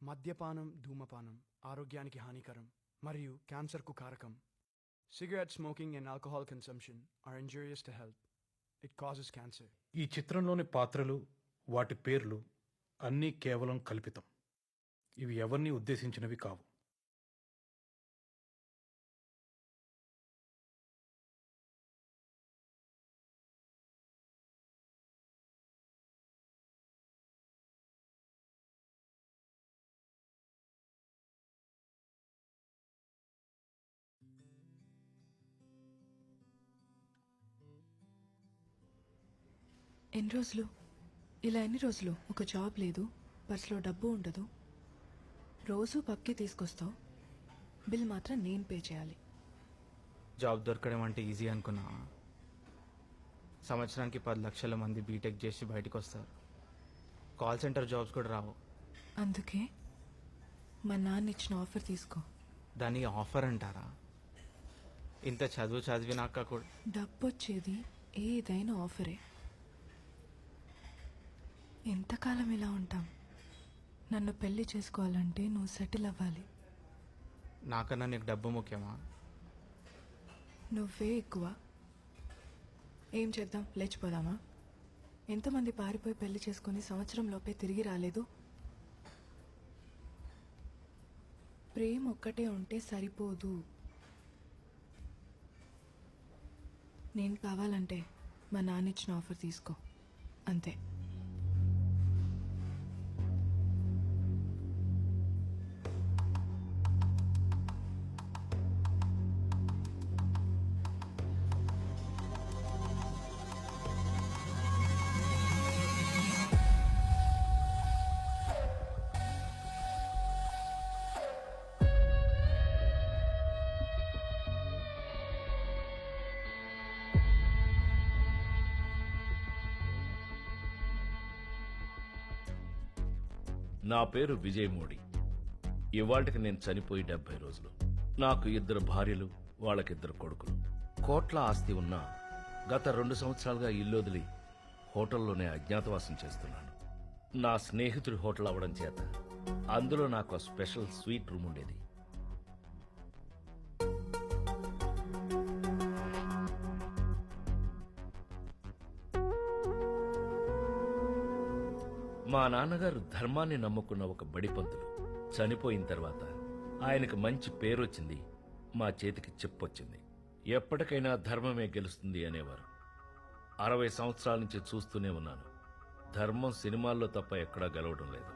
మద్యపానం ధూమపానం ఆరోగ్యానికి హానికరం మరియు క్యాన్సర్కు కారకం. Cigarette smoking and alcohol consumption are injurious to health. It causes cancer. ఈ చిత్రంలోని పాత్రలు వాటి పేర్లు అన్నీ కేవలం కల్పితం. ఇవి ఎవరిని ఉద్దేశించినవి కావు. ఎన్ని రోజులు ఇలా ఎన్ని రోజులు ఒక జాబ్ లేదు, పర్సులో డబ్బు ఉండదు, రోజు పబ్కి తీసుకొస్తావు, బిల్ మాత్రం నేను పే చేయాలి. జాబ్ దొరకడం అంటే ఈజీ అనుకున్నా. సంవత్సరానికి 10 లక్షల మంది బీటెక్ చేసి బయటకు వస్తారు. కాల్ సెంటర్ జాబ్స్ కూడా రావు. అందుకే మా నాన్న ఇచ్చిన ఆఫర్ తీసుకో. దాన్ని ఆఫర్ అంటారా? ఇంత చదువు చదివినాక కూడా డబ్బు వచ్చేది ఏదైనా ఆఫరే. ఎంతకాలం ఇలా ఉంటాం? నన్ను పెళ్లి చేసుకోవాలంటే నువ్వు సెటిల్ అవ్వాలి. నాకన్నా నీకు డబ్బు ముఖ్యమా? నువ్వే ఎక్కువ. ఏం చేద్దాం, లేచిపోదామా? ఎంతమంది పారిపోయి పెళ్లి చేసుకుని సంవత్సరంలోపే తిరిగి రాలేదు? ప్రేమ ఒక్కటే ఉంటే సరిపోదు. నేను కావాలంటే మా నాన్న ఇచ్చిన ఆఫర్ తీసుకో, అంతే. నా పేరు విజయ్ మోడీ. ఇవాళకి నేను చనిపోయి 70 రోజులు. నాకు 2 భార్యలు, వాళ్ళకిద్దరు కొడుకులు. కోట్ల ఆస్తి ఉన్నా గత 2 సంవత్సరాలుగా ఇల్లొదిలి హోటల్లోనే అజ్ఞాతవాసం చేస్తున్నాను. నా స్నేహితుడి హోటల్ అవడం చేత అందులో నాకు స్పెషల్ స్వీట్ రూమ్ ఉండేది. మా నాన్నగారు ధర్మాన్ని నమ్ముకున్న ఒక బడిపంతులు. చనిపోయిన తర్వాత ఆయనకు మంచి పేరొచ్చింది, మా చేతికి చెప్పొచ్చింది. ఎప్పటికైనా ధర్మమే గెలుస్తుంది అనేవారు. 60 సంవత్సరాల నుంచి చూస్తూనే ఉన్నాను. ధర్మం సినిమాల్లో తప్ప ఎక్కడా గెలవడం లేదు.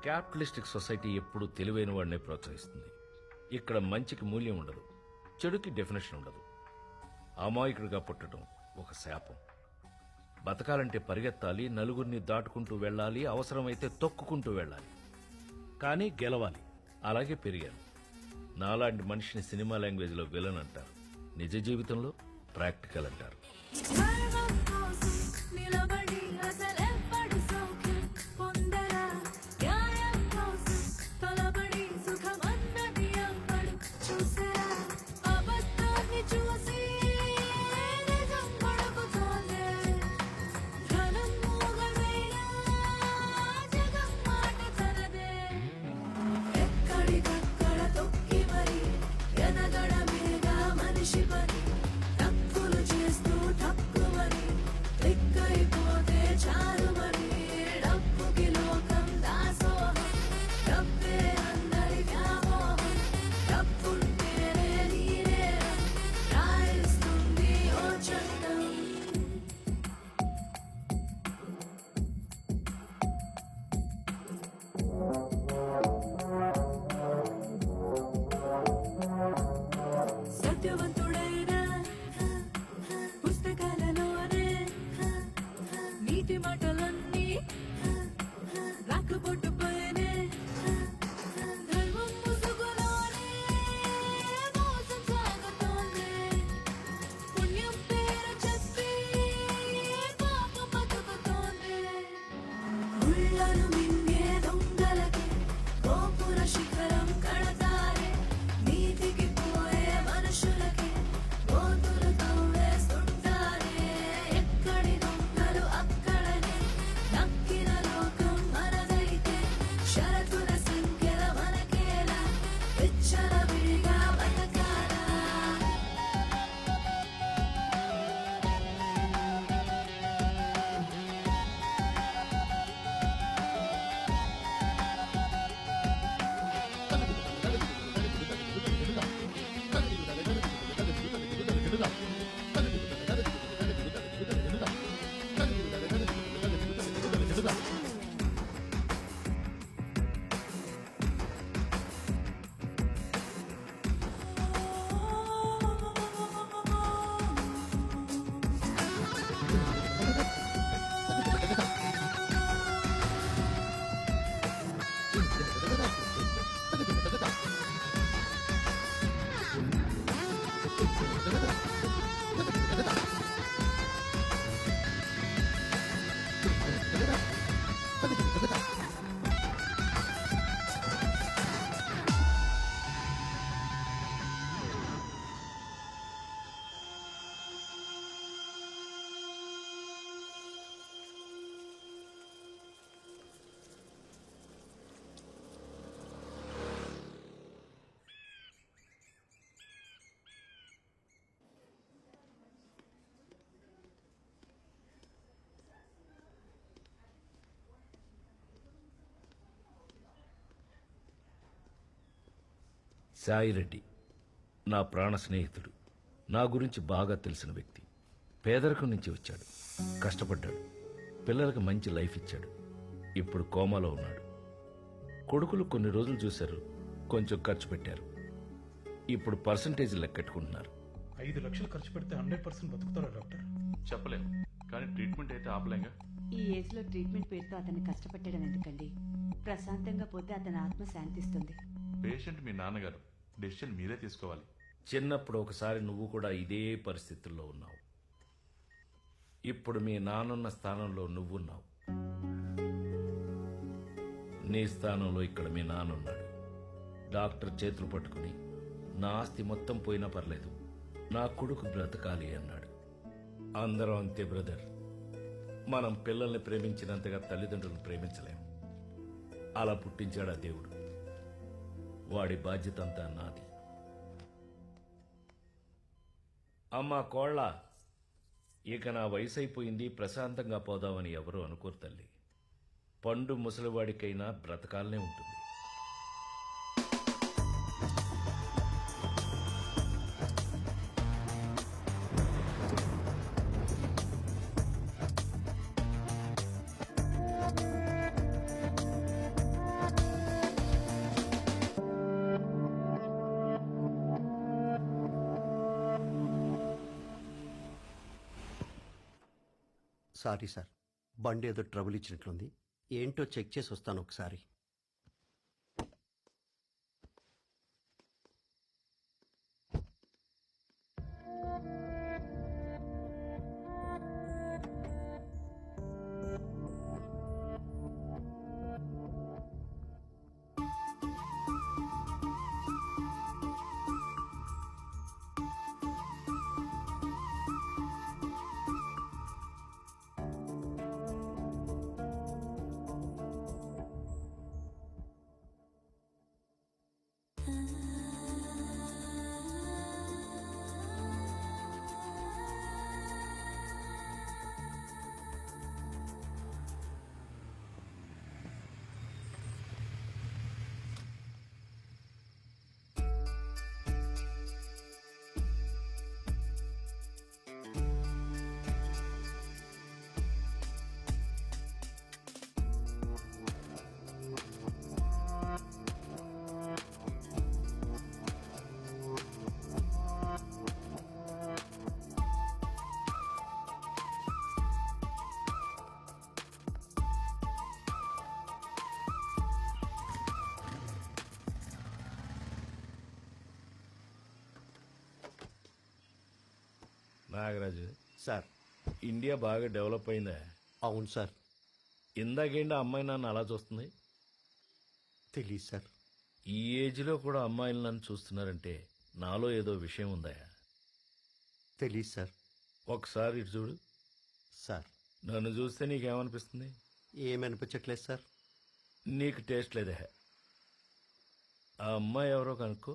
క్యాపిటలిస్టిక్ సొసైటీ ఎప్పుడూ తెలివైన వాడినే ప్రోత్సహిస్తుంది. ఇక్కడ మంచికి మూల్యం ఉండదు, చెడుకి డెఫినేషన్ ఉండదు. అమాయకుడిగా పుట్టడం ఒక శాపం. బతకాలంటే పరిగెత్తాలి, నలుగురిని దాటుకుంటూ వెళ్ళాలి, అవసరమైతే తొక్కుకుంటూ వెళ్ళాలి, కానీ గెలవాలి. అలాగే పెరిగాను. నాలాంటి మనిషిని సినిమా లాంగ్వేజ్లో విలన్ అంటారు, నిజ జీవితంలో ప్రాక్టికల్ అంటారు. మనిషి పని తప్పులు చేస్తూ తక్కువని సాయిరెడ్డి నా ప్రాణ స్నేహితుడు, నా గురించి బాగా తెలిసిన వ్యక్తి. పేదరికం నుంచి వచ్చాడు, కష్టపడ్డాడు, పిల్లలకు మంచి లైఫ్ ఇచ్చాడు. ఇప్పుడు కోమాలో ఉన్నాడు. కొడుకులు కొన్ని రోజులు చూశారు, కొంచెం ఖర్చు పెట్టారు. ఇప్పుడు పర్సంటేజ్ లెక్కెట్టుకుంటున్నారు. 5 లక్షలు ఖర్చు పెడితే 100% బతుకుతారా డాక్టర్? చెప్పలేము, కానీ ట్రీట్మెంట్ అయితే ఆపలేంగా. ఈ ఏజ్ లో ట్రీట్మెంట్ పేరుతో అతన్ని కష్టపెట్టడం ఎందుకండి? ప్రశాంతంగా పోతే అతని ఆత్మ శాంతిస్తుంది. పేషెంట్ మీ నాన్నగారు, డెసిషన్ మీరే తీసుకోవాలి. చిన్నప్పుడు ఒకసారి నువ్వు కూడా ఇదే పరిస్థితుల్లో ఉన్నావు. ఇప్పుడు మీ నాన్నున్న స్థానంలో నువ్వున్నావు. నీ స్థానంలో ఇక్కడ మీ నాన్నున్నాడు. డాక్టర్ చేతులు పట్టుకుని నా ఆస్తి మొత్తం పోయినా పర్లేదు, నా కొడుకు బ్రతకాలి అన్నాడు. అందరం అంతే బ్రదర్. మనం పిల్లల్ని ప్రేమించినంతగా తల్లిదండ్రులను ప్రేమించలేం. అలా పుట్టించాడా దేవుడు. వాడి బాధ్యత అంతా నాది. అమ్మా కోళ్ళ, ఇక నా వయసు అయిపోయింది, ప్రశాంతంగా పోదామని ఎవరూ అనుకోరు తల్లి. పండు ముసలివాడికైనా బ్రతకాలనే ఉంటుంది. సారీ సార్, బండి ఏదో ట్రబుల్ ఇచ్చినట్లుంది. ఏంటో చెక్ చేసి వస్తాను ఒకసారి. నాగరాజు, సార్. ఇండియా బాగా డెవలప్ అయిందా? అవును సార్. ఇందాకేంటి అమ్మాయి నన్ను అలా చూస్తుంది? తెలీదు సార్. ఈ ఏజ్లో కూడా అమ్మాయిలు నన్ను చూస్తున్నారంటే నాలో ఏదో విషయం ఉందా? తెలీదు సార్. ఒకసారి ఇటు చూడు. సార్, నన్ను చూస్తే నీకేమనిపిస్తుంది? ఏమనిపించట్లేదు సార్. నీకు టేస్ట్ లేదే. ఆ అమ్మాయి ఎవరో కనుక్కో.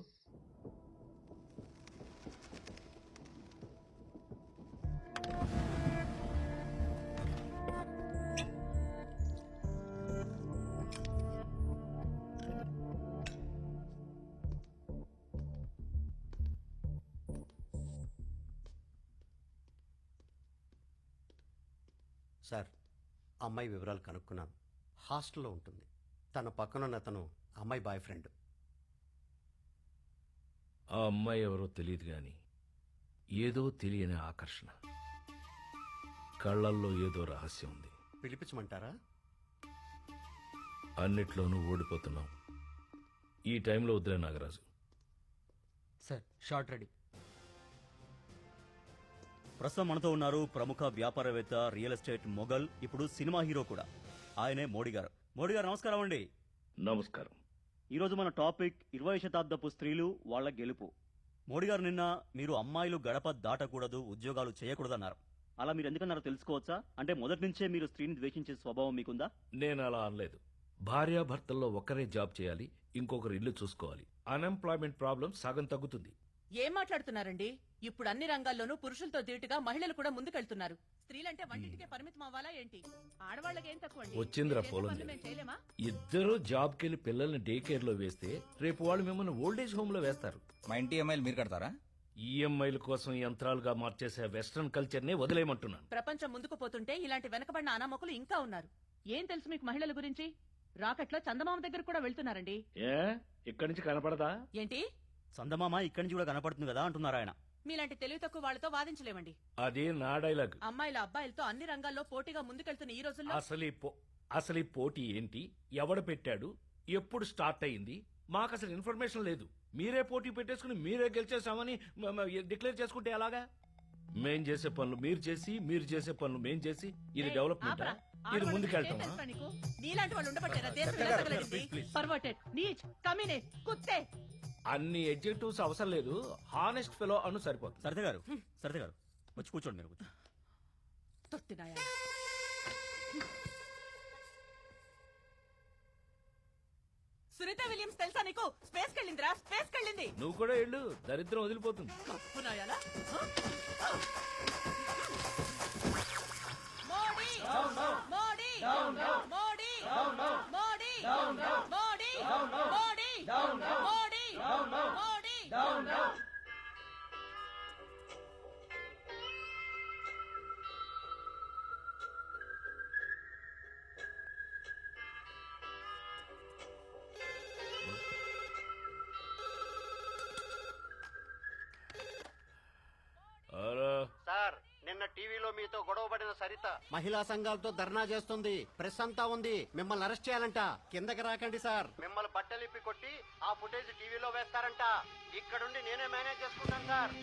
సార్, అమ్మాయి వివరాలు కనుక్కున్నాను. హాస్టల్లో ఉంటుంది. తన పక్కనున్న అతను అమ్మాయి బాయ్ ఫ్రెండ్. ఆ అమ్మాయి ఎవరో తెలియదు గాని ఏదో తెలియని ఆకర్షణ, కళ్ళల్లో ఏదో రహస్యం ఉంది. పిలిపించమంటారా? అన్నిట్లోనూ ఓడిపోతున్నాం. ఈ టైంలో వద్దులే నాగరాజు. Sir, short ready. ప్రస్తుతం మనతో ఉన్నారు ప్రముఖ వ్యాపారవేత్త, రియల్ ఎస్టేట్ మొగల్, ఇప్పుడు సినిమా హీరో కూడా. ఆయనే మోడీ గారు. మోడీ గారు నమస్కారం అండి. నమస్కారం. ఈరోజు మన టాపిక్ 20వ శతాబ్దపు స్త్రీలు, వాళ్ళ గెలుపు. మోడీ గారు, నిన్న మీరు అమ్మాయిలు గడప దాటకూడదు, ఉద్యోగాలు చేయకూడదన్నారు. అలా మీరు ఎందుకన్నారో తెలుసుకోవచ్చా? అంటే మొదటి నుంచే మీరు స్త్రీని ద్వేషించే స్వభావం మీకుందా? నేను అలా అనలేదు. భార్యాభర్తల్లో ఒక్కరే జాబ్ చేయాలి, ఇంకొకరు ఇల్లు చూసుకోవాలి. అన్ఎంప్లాయ్మెంట్ ప్రాబ్లం సగం తగ్గుతుంది. ఏం మాట్లాడుతున్నారండి? ఇప్పుడు అన్ని రంగాల్లోనూ పురుషులతో ధీటుగా మహిళలు కూడా ముందుకెళ్తున్నారు. స్త్రీలంటే వంటింటికే పరిమితం అవ్వాలా ఏంటి? ఆడవాళ్ళకేం తక్కువ? వచ్చిందిరా పొలం. చేయలేమా? ఇద్దరు జాబ్కి వెళ్ళి పిల్లల్ని డే కేర్ లో వేస్తే రేపు వాళ్ళు మిమ్మల్ని ఓల్డేజ్ హోమ్ లో వేస్తారు. మా ఇంటి EMIలు మీరు కడతారా? ఈఎంఐల కోసం యంత్రాలుగా మార్చేసే వెస్ట్రన్ కల్చర్ నే వదిలేయమంటున్నాను. ప్రపంచం ముందుకు పోతుంటే ఇలాంటి వెనకబడిన అనామకులు ఇంకా ఉన్నారు. ఏం తెలుసు మీకు మహిళల గురించి? రాకెట్లో చందమామ దగ్గర కూడా వెళ్తున్నారండి. ఏ ఇక్కడి నుంచి కనపడదా ఏంటి? చందమామ ఇక్కడి నుంచి కూడా కనపడుతుంది కదా అంటున్నారు ఆయన. మీలాంటి తెలివి తక్కువ వాళ్ళతో వాదించలేమండి. అది నా డైలాగ్. అమ్మాయిల అబ్బాయిలతో అన్ని రంగాల్లో పోటీగా ముందుకెళ్తున్న ఈ రోజుల్లో అసలు ఈ పోటీ ఏంటి, ఎవడు పెట్టాడు, ఎప్పుడు స్టార్ట్ అయింది, మాకు అసలు ఇన్ఫర్మేషన్ లేదు. మీరే పోటీ పెట్టేసుకుని మీరే గెలిచేసామని డిక్లేర్ చేసుకుంటే ఎలాగా? మేం చేసే పనులు మీరు చేసి, మీరు చేసే పనులు మేం చేసి, ఇది డెవలప్మెంట్, ఇది ముందుకెళ్తాం. నీలాంటి వాళ్ళు ఉండబట్టారా దేశం ఇలా తగలడింది? పర్వర్టెడ్, నీచ్, కమ్యూనిస్ట్, కుత్తే. అన్ని ఎడ్జెక్టివ్స్ అవసరం లేదు, హానెస్ట్ ఫెలో అను సరిపోతుంది. సరితే గారు వచ్చి కూర్చోండి. మీరు తొట్టినాయా. సునీత విలియమ్స్ తెలుసా నీకు? స్పేస్ కెళ్ళిందిరా, స్పేస్ కెళ్ళింది. నువ్వు కూడా వెళ్ళు, దరిద్రం వదిలిపోతుంది. కప్పునాయాలా? మోడీ మోడీ మోడీ మోడీ మోడీ మోడీ మోడీ మోడీ. సార్, నిన్న టీవీలో మీతో గొడవపడిన సరిత మహిళా సంఘాలతో ధర్నా చేస్తుంది. ప్రెస్ అంతా ఉంది, మిమ్మల్ని అరెస్ట్ చేయాలంట. కిందకి రాకండి సార్, మిమ్మల్ని బట్టలిప్పి కొట్టి ఆ ఫుటేజ్ టీవీలో వేస్తారంట. ఇక్కడుండి నేనే మేనేజ్ చేసుకుంటాను సార్.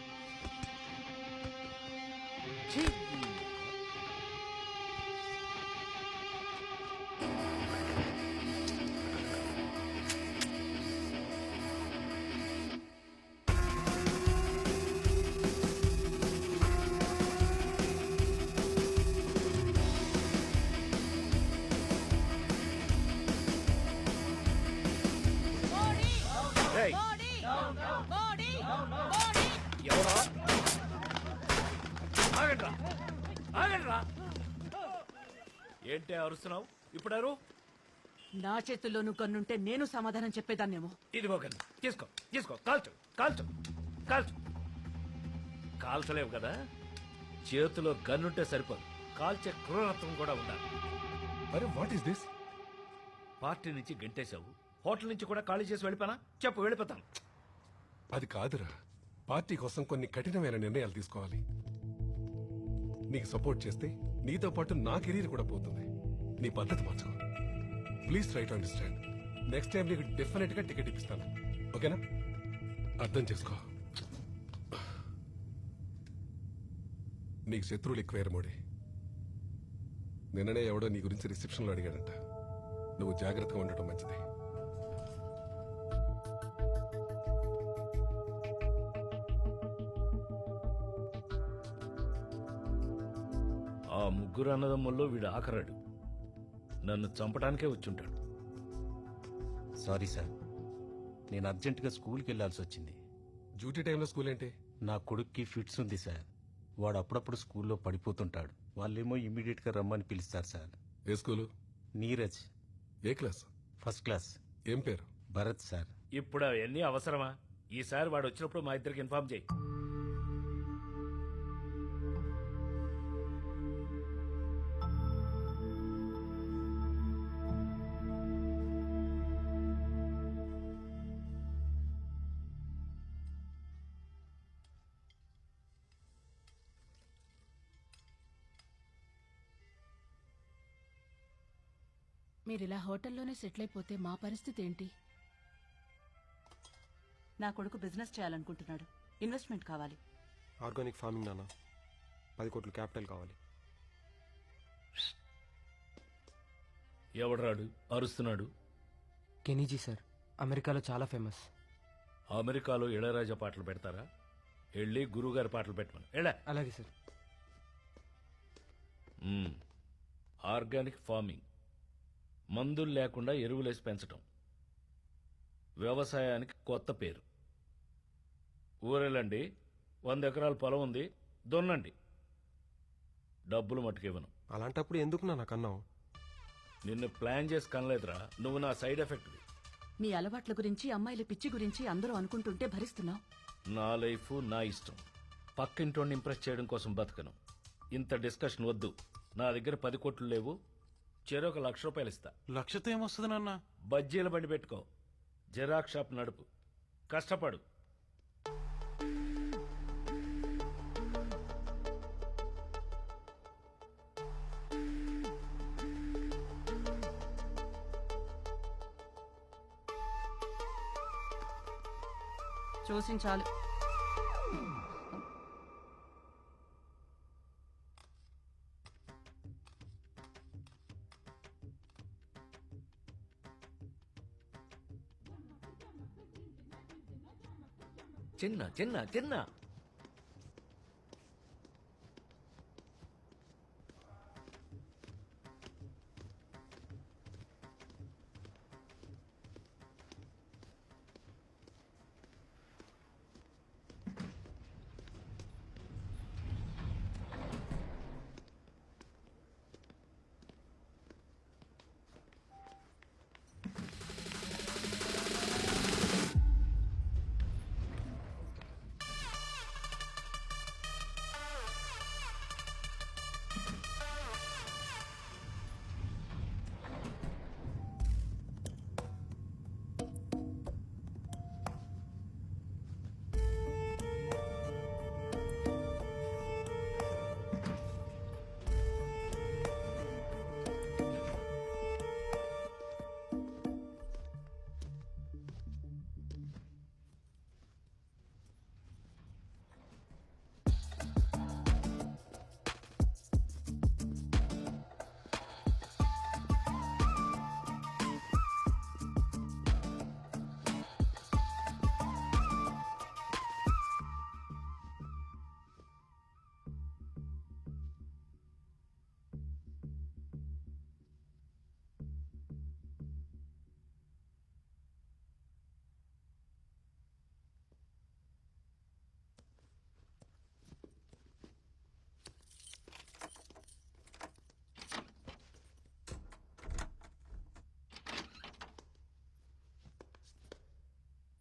ఏంటే అరుస్తున్నావు? ఇప్పుడు నా చేతుల్లో నువ్వు కన్నుంటే నేను సమాధానం చెప్పేదాన్నేమో. ఇదిగో కన్ను, తీసుకో తీసుకో, కాల్చు కాల్చు కాల్చు. కాల్చలేవు కదా, చేతిలో గన్నుంటే సరిపోదు, కాల్చే క్రూరత్వం కూడా ఉండాలి. అరే వాట్ ఈస్ దిస్? పార్టీ నుంచి గంటేశావు, హోటల్ నుంచి కూడా ఖాళీ చేసి వెళ్ళిపోనా? చెప్పు, వెళ్ళిపోతాను. అది కాదురా, పార్టీ కోసం కొన్ని కఠినమైన నిర్ణయాలు తీసుకోవాలి. నీకు సపోర్ట్ చేస్తే నీతో పాటు నా కెరీర్ కూడా పోతుంది. నీ పద్ధతి మార్చుకో please. Try to understand. Next time నీకు డెఫినెట్ గా టికెట్ ఇప్పిస్తాను, ఓకేనా? అర్థం చేసుకో. నీకు శత్రువులు ఎక్కువయ్యారు మోడీ. నిన్ననే ఎవడో నీ గురించి రిసెప్షన్లో అడిగాడంట. నువ్వు జాగ్రత్తగా ఉండటం మంచిది. ఆ ముగ్గురు అన్నదమ్ముల్లో వీడు ఆఖరాడు. నన్ను చంపడానికే వచ్చుంటాడు. సారీ సార్, నేను అర్జెంటుగా స్కూల్కి వెళ్లాల్సి వచ్చింది. డ్యూటీ టైంలో స్కూల్ ఏంటి? నా కొడుక్కి ఫిట్స్ ఉంది సార్. వాడు అప్పుడప్పుడు స్కూల్లో పడిపోతుంటాడు. వాళ్ళేమో ఇమ్మీడియట్ గా రమ్మని పిలుస్తారు సార్. ఏ స్కూలు? నీరజ్. ఏ క్లాస్? First class. ఏం పేరు? భరత్ సార్. ఇప్పుడు అవన్నీ అవసరమా? ఈసారి వాడు వచ్చినప్పుడు మా ఇద్దరికి ఇన్ఫార్మ్ చేయి. మీరిలా హోటల్లోనే సెటిల్ అయిపోతే మా పరిస్థితి ఏంటి? నా కొడుకు బిజినెస్ చేయాలనుకుంటున్నాడు. ఇన్వెస్ట్మెంట్ కావాలి. ఆర్గానిక్ ఫార్మింగ్ నాన్న, 10 కోట్లు క్యాపిటల్ కావాలి. ఎవడరాడు అరుస్తున్నాడు? కెనీజీ సార్, అమెరికాలో చాలా ఫేమస్. అమెరికాలో ఇళయరాజా పాటలు పెడతారా? వెళ్ళి గురువుగారి పాటలు పెట్టమను. ఎడా. అలాగే సార్. ఆర్గానిక్ ఫార్మింగ్, మందులు లేకుండా ఎరువులేసి పెంచటం, వ్యవసాయానికి కొత్త పేరు. ఊరెళ్ళండి, 100 ఎకరాల పొలం ఉంది, దున్నండి. డబ్బులు మట్టుకివ్వను. అలాంటప్పుడు ఎందుకు నాన్న కన్నావు? నిన్ను ప్లాన్ చేసి కనలేదురా, నువ్వు నా సైడ్ ఎఫెక్ట్వి. నీ అలవాట్ల గురించి, అమ్మాయిల పిచ్చి గురించి అందరూ అనుకుంటుంటే భరిస్తున్నావు. నా లైఫ్ నా ఇష్టం. పక్కింటోని ఇంప్రెస్ చేయడం కోసం బతకను. ఇంత డిస్కషన్ వద్దు. నా దగ్గర 10 కోట్లు లేవు, చెరొక ₹1,00,000 ఇస్తా. లక్షతో ఏమొస్తుంది నాన్న? బజ్జీల బండి పెట్టుకో, జిరాక్స్ షాప్ నడుపు, కష్టపడు. చూసించాలు. చిన్న చిన్న చిన్న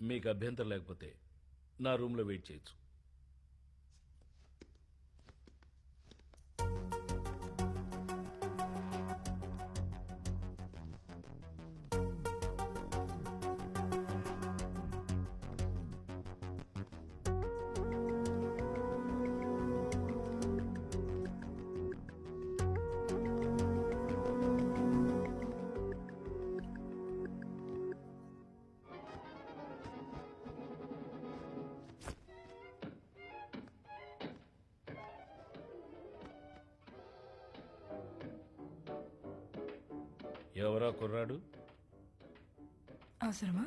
మీకు అభ్యంతరం లేకపోతే నా రూమ్లో వెయిట్ చేయొచ్చు. ఎవరా కుర్రాడు? అవసరమా?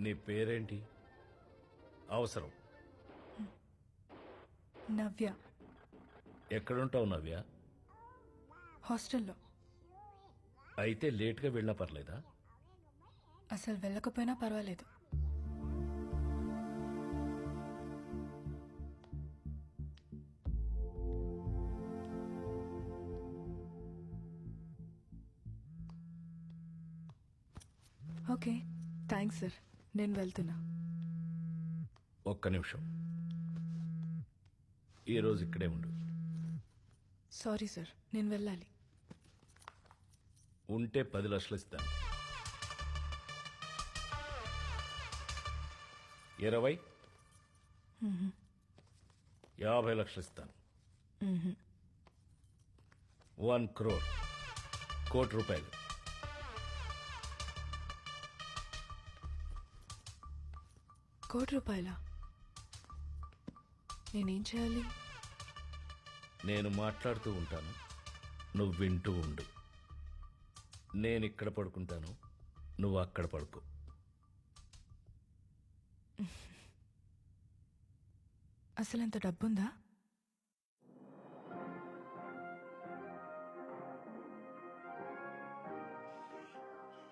నీ పేరేంటి? అవసరం. నవ్య. ఎక్కడుంటావు నవ్య? హాస్టల్లో. అయితే లేట్గా వెళ్ళినా పర్లేదా? అసలు వెళ్ళకపోయినా పర్వాలేదు. Okay, thanks sir. నేను వెళ్తున్నా. ఒక్క నిమిషం, ఈరోజు ఇక్కడే ఉండు. సారీ సార్, నేను వెళ్ళాలి. ఉంటే 10 లక్షలు ఇస్తాను. 20, 50 లక్షలు ఇస్తాను. 1 crore, ₹1,00,00,000. ₹1,00,00,000? నేనేం చేయాలి? నేను మాట్లాడుతూ ఉంటాను, నువ్వు వింటూ ఉండు. నేను ఇక్కడ పడుకుంటాను, నువ్వు అక్కడ పడుకో. అసలు ఎంత డబ్బుందా?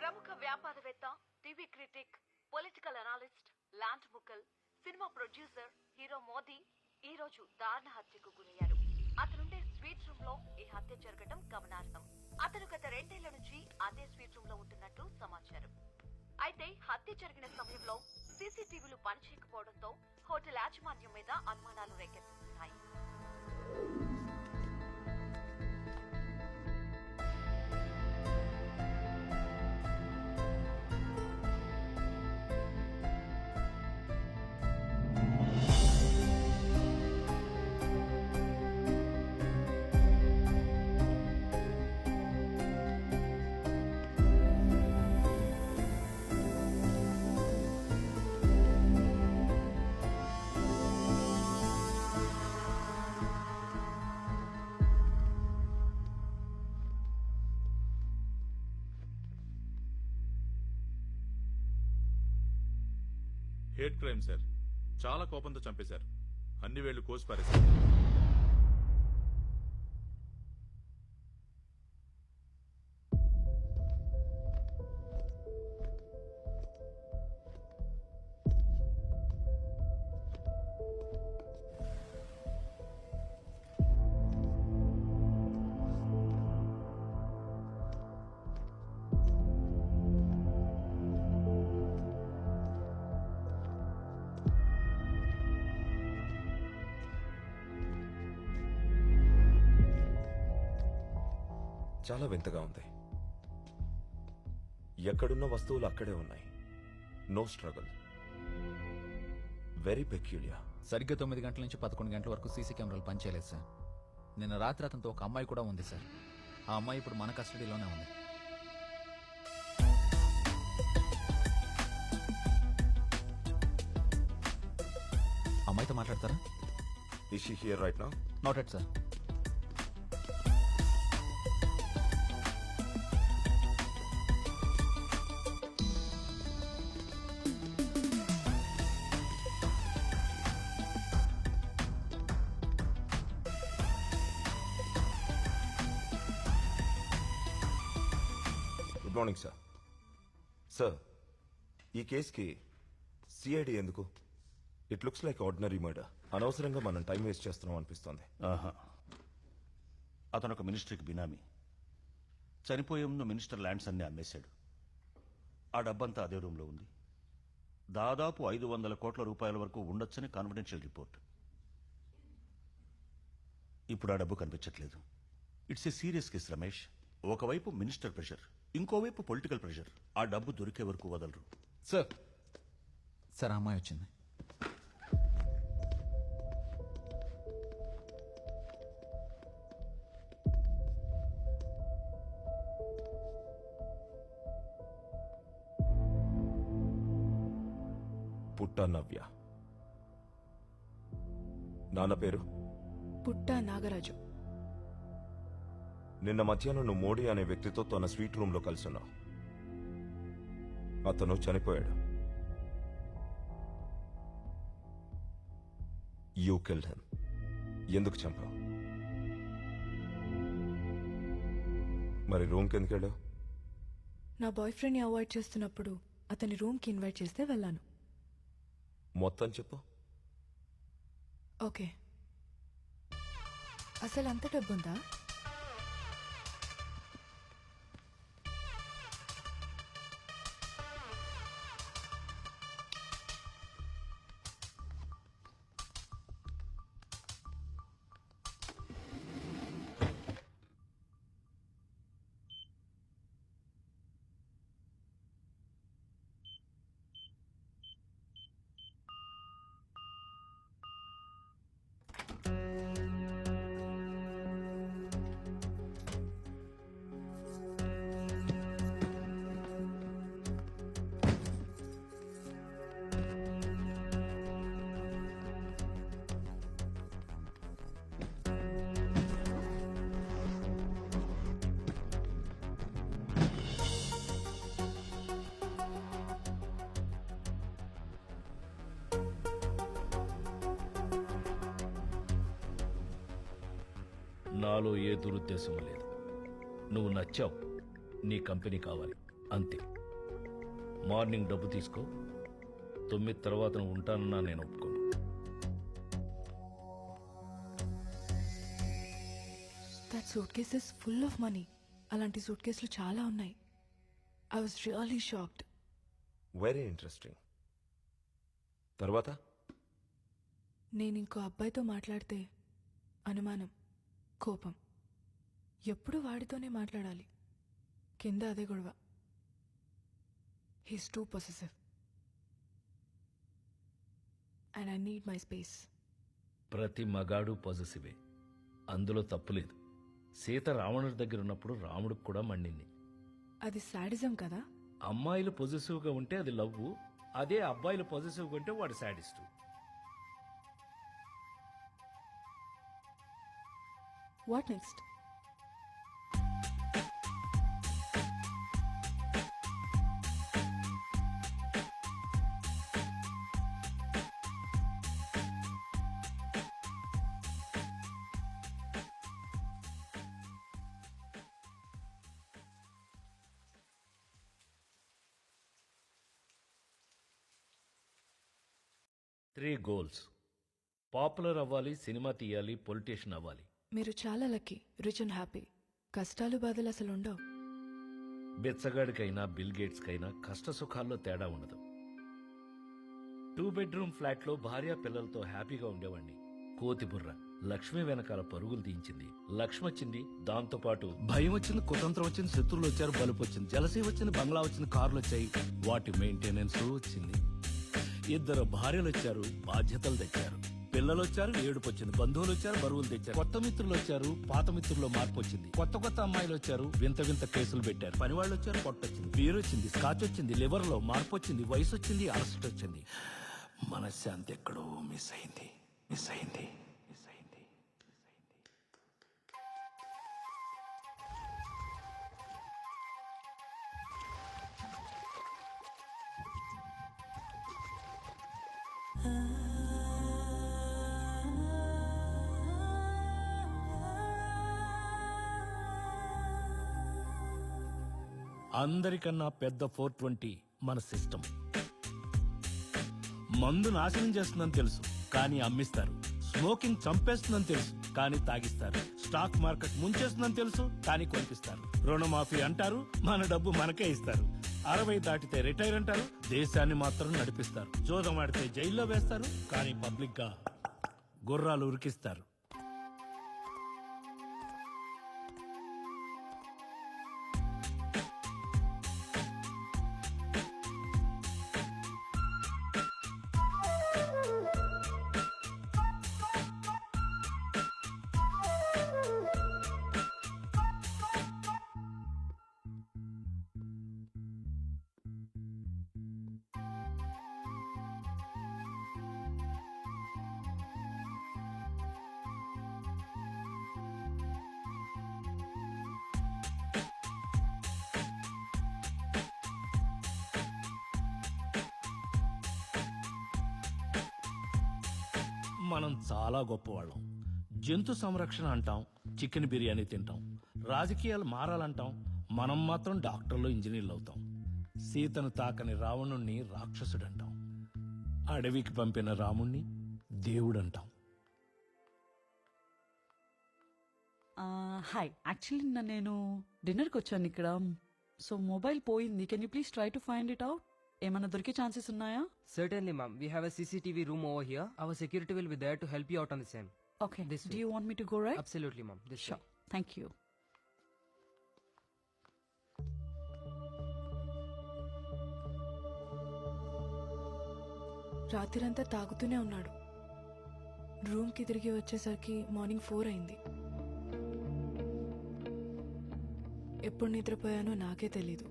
ప్రముఖ వ్యాపారవేత్త, TV critic, political analyst, land ముక్కల్, సినిమా ప్రొడ్యూసర్ హీరో మోదీ ఈ రోజు దారుణ హత్యకు గురయ్యారు. అతనుండే స్వీట్ రూమ్ లో ఈ హత్య జరగడం గమనార్హం. అతను గత 2 ఏళ్ల నుంచి అదే స్వీట్ రూమ్ లో ఉంటున్నట్టు సమాచారం. అయితే హత్య జరిగిన సమయంలో సీసీటీవీలు పనిచేయకపోవడంతో హోటల్ యాజమాన్యం మీద అనుమానాలు రేకెత్తుతున్నాయి. Hate crime sir. చాలా కోపంతో చంపేశారు. అన్ని వేళ్లు కోసి పారేశారు. చాలా వింతగా ఉంది. ఎక్కడున్న వస్తువులు అక్కడే ఉన్నాయి. No struggle. Very peculiar. సరిగ్గా 9 గంటల నుంచి 11 గంటల వరకు సీసీ కెమెరాలు పనిచేయలేదు సార్. నిన్న రాత్రి అతనితో ఒక అమ్మాయి కూడా ఉంది సార్. ఆ అమ్మాయి ఇప్పుడు మన కస్టడీలోనే ఉంది. అమ్మాయితో మాట్లాడతారా? Is she here right now? Not at sir. Good morning sir. Sir, ఈ కేసుకి సిఐడి ఎందుకు? It looks like ordinary murder. అనవసరంగా మనం టైం వేస్ట్ చేస్తున్నాం అనిపిస్తోంది. అతను ఒక మినిస్టర్కి బినామీ. చనిపోయే ముందు మినిస్టర్ ల్యాండ్స్ అన్ని అమ్మేశాడు. ఆ డబ్బంతా అదే రూమ్లో ఉంది. దాదాపు 500 కోట్ల రూపాయల వరకు ఉండొచ్చని కాన్ఫిడెన్షియల్ రిపోర్ట్. ఇప్పుడు ఆ డబ్బు కనిపించట్లేదు. It's a serious case Ramesh. ఒకవైపు మినిస్టర్ ప్రెషర్, ఇంకోవైపు పొలిటికల్ ప్రెషర్. ఆ డబ్బు దొరికే వరకు వదలరు. సార్ సార్, ఆ అమ్మాయి వచ్చింది. పుట్ట నవ్య. నాన్న పేరు? పుట్ట నాగరాజు. నిన్న మధ్యాహ్నం నువ్వు మోడీ అనే వ్యక్తితో తన స్వీట్ రూమ్ లో కలుసున్నావు. అతను చనిపోయాడు. You killed him. ఎందుకు చంపావు? మరి రూమ్కి ఎందుకు వెళ్ళావు? నా బాయ్ ఫ్రెండ్ని అవాయిడ్ చేస్తున్నప్పుడు అతని రూమ్కి ఇన్వైట్ చేస్తే వెళ్ళాను. మొత్తం చెప్పు. ఓకే. అసలు అంత డబ్బుందా? నాలో ఏ దురుద్దేశం లేదు. నువ్వు నచ్చావు, నీ కంపెనీ కావాలి, అంతే. మార్నింగ్ డబ్బు తీసుకో, 9 తర్వాత నువ్వు ఉంటానన్నా నేను ఒప్పుకోను. That suit case is full of money. అలాంటి సూట్ కేసులు చాలా ఉన్నాయి. I was really shocked. Very interesting. తర్వాత నేను ఇంకో అబ్బాయితో మాట్లాడితే అనుమానం, కోపం. ఎప్పుడు వాడితోనే మాట్లాడాలి. కింద అదే గొడవ. He's two possessive and I need my space. ప్రతి మగాడు పాజిటివే, అందులో తప్పులేదు. సీత రావణుడి దగ్గర ఉన్నప్పుడు రాముడికి కూడా మండింది. అది సాడిజం కదా. అమ్మాయిలు పొజిటివ్గా ఉంటే అది లవ్వు, అదే అబ్బాయిలు పాజిటివ్గా ఉంటే వాడు sadist. What next? Three goals: popular అవ్వాలి, సినిమా తీయాలి, పొలిటీషియన్ అవ్వాలి. మీరు చాలా లక్కీ, రిచ్ అండ్ హ్యాపీ. కష్టాలు బాధలు అసలు ఉండవు. బెచ్చగాడికైనా బిల్ గేట్స్కైనా కష్ట సుఖాల్లో తేడా ఉండదు. 2 బెడ్రూమ్ ఫ్లాట్లో భార్య పిల్లలతో హ్యాపీగా ఉండేవాణ్ణి. కోతిబుర్ర లక్ష్మి వెనకాల పరుగులు తీయించింది. లక్ష్మి వచ్చింది, దాంతోపాటు భయం వచ్చింది, కుతంత్రం వచ్చింది, శత్రువులు వచ్చారు, బలుపు వచ్చింది, జలసీ వచ్చింది, బంగ్లా వచ్చింది, కార్లు వచ్చాయి, వాటి మెయింటెనెన్స్ వచ్చింది. 2 భార్యలు వచ్చారు, బాధ్యతలు తెచ్చారు. పిల్లలు వచ్చారు, ఏడుపు వచ్చింది, బంధువులు వచ్చారు, బరువులు తెచ్చారు, కొత్త మిత్రులు వచ్చారు, పాత మిత్రుల్లో మార్పు వచ్చింది, కొత్త కొత్త అమ్మాయిలు వచ్చారు, వింత వింత కేసులు పెట్టారు, పనివాళ్ళు వచ్చారు, పొట్టొచ్చింది, బీర్ వచ్చింది, స్కాచ్ వచ్చింది, లివర్ లో మార్పు వచ్చింది, వయసు వచ్చింది, అలసట వచ్చింది. మనశ్శాంతి ఎక్కడో మిస్ అయింది, మిస్ అయింది, మిస్ అయింది. అందరికన్నా పెద్ద 420 మన సిస్టమ్. మందు నాశనం చేస్తుందని తెలుసు, కానీ అమ్మిస్తారు. స్మోకింగ్ చంపేస్తుందని తెలుసు, కానీ తాగిస్తారు. స్టాక్ మార్కెట్ ముంచేస్తుందని తెలుసు, కానీ కొనిపిస్తారు. రుణమాఫీ అంటారు, మన డబ్బు మనకే ఇస్తారు. 60 దాటితే రిటైర్ అంటారు, దేశాన్ని మాత్రం నడిపిస్తారు. జోదం ఆడితే జైల్లో వేస్తారు, కానీ పబ్లిక్ గా గుర్రాలు ఉరికిస్తారు. మనం చాలా గొప్పవాళ్ళం. జంతు సంరక్షణ అంటాం, చికెన్ బిర్యానీ తింటాం, రాజకీయాలు మారాలంటాం, మనం మాత్రం డాక్టర్లు, ఇంజనీర్లు అవుతాం. సీతను తాకని రావణుణ్ణి రాక్షసుడంటాం, అడవికి పంపిన రాముణ్ణి దేవుడంటాం. హాయ్, యాక్చువల్లీ నేను డిన్నర్కి వచ్చాను ఇక్కడ. సో మొబైల్ పోయింది. Can you please try to find it out? ఏమైనా దొరికే ఛాన్సెస్ ఉన్నాయా? Certainly, ma'am. We have a CCTV room over here. Our security will be there to help you out on the same. Okay. This Do way. you want me to go right? Absolutely, ma'am. This Sure. way. Thank you. రాత్రిరంతా తాగుతూనే ఉన్నాడు. రూమ్కి తిరిగి వచ్చేసరికి morning 4 అయింది. ఎప్పుడు నిద్రపోయానో నాకే తెలీదు.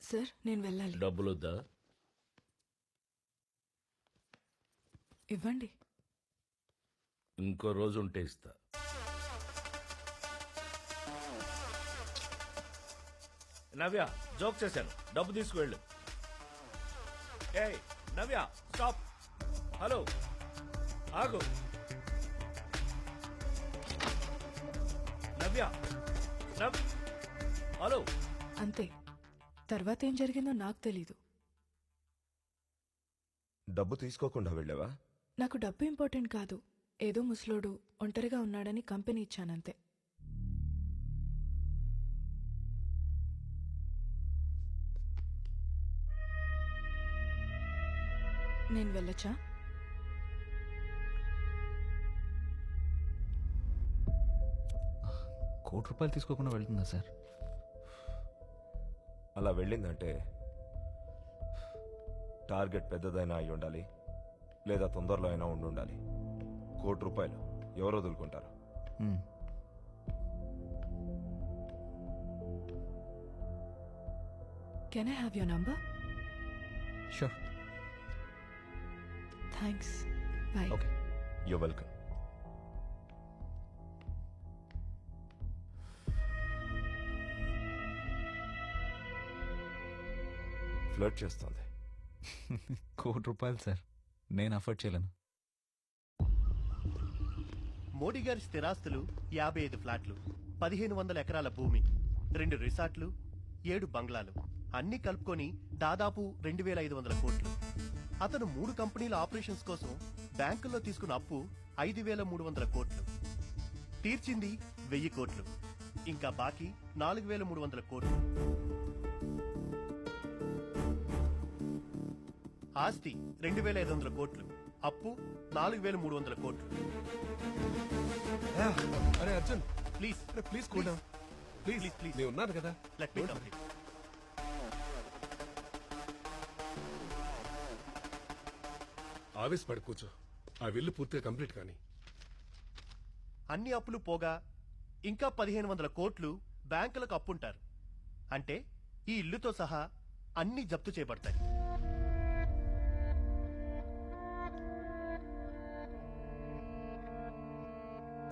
Sir, నేను వెళ్ళాలి. డబ్బులొద్దా? ఇవ్వండి. ఇంకో రోజు ఉంటే ఇస్తా. నవ్య, జోక్ చేశాను, డబ్బు తీసుకువెళ్ళు. ఏయ్ నవ్య, స్టాప్. హలో, ఆగు. నవ్య, హలో. అంతే. తర్వాత ఏం జరిగిందో నాకు తెలీదు. డబ్బు తీసుకోకుండా వెళ్ళావా? నాకు డబ్బు ఇంపార్టెంట్ కాదు. ఏదో ముసలోడు ఒంటరిగా ఉన్నాడని కంపెనీ ఇచ్చానంతే. నేను వెళ్ళొచ్చా? ₹1 తీసుకోకుండా వెళ్తుందా సార్? అలా వెళ్ళిందంటే టార్గెట్ పెద్దదైనా అయి ఉండాలి, లేదా తొందరలో అయినా ఉండాలి. ₹1 ఎవరు వదులుకుంటారు? Can I have your number? Sure. Thanks. Bye. Okay. You're welcome. Flirt చేస్తుంది. ₹1 సార్, నేను అఫోర్డ్ చేయలేను. మోడీ గారి స్థిరాస్తులు 55 ఫ్లాట్లు, 1500 ఎకరాల భూమి, 2 రిసార్ట్లు, 7 బంగ్లాలు, అన్ని కలుపుకొని దాదాపు 2500 కోట్లు. అతను 3 కంపెనీల ఆపరేషన్స్ కోసం బ్యాంకుల్లో తీసుకున్న అప్పు 5300 కోట్లు. తీర్చింది 1000 కోట్లు. ఇంకా బాకీ 4300 కోట్లు. ఆస్తి 2500 కోట్లు, అప్పు 4300 కోట్లు. అరే Arjun, please please cool down. Please please, నేను ఉన్నాను కదా. Let me complete. ఆవేశపడి కూర్చో. ఆ విల్లు పూర్తిగా కంప్లీట్ కానీ. అన్ని అప్పులు పోగా ఇంకా 1500 కోట్లు బ్యాంకులకు అప్పుంటారు. అంటే ఈ ఇల్లుతో సహా అన్ని జప్తు చేయబడతాయి.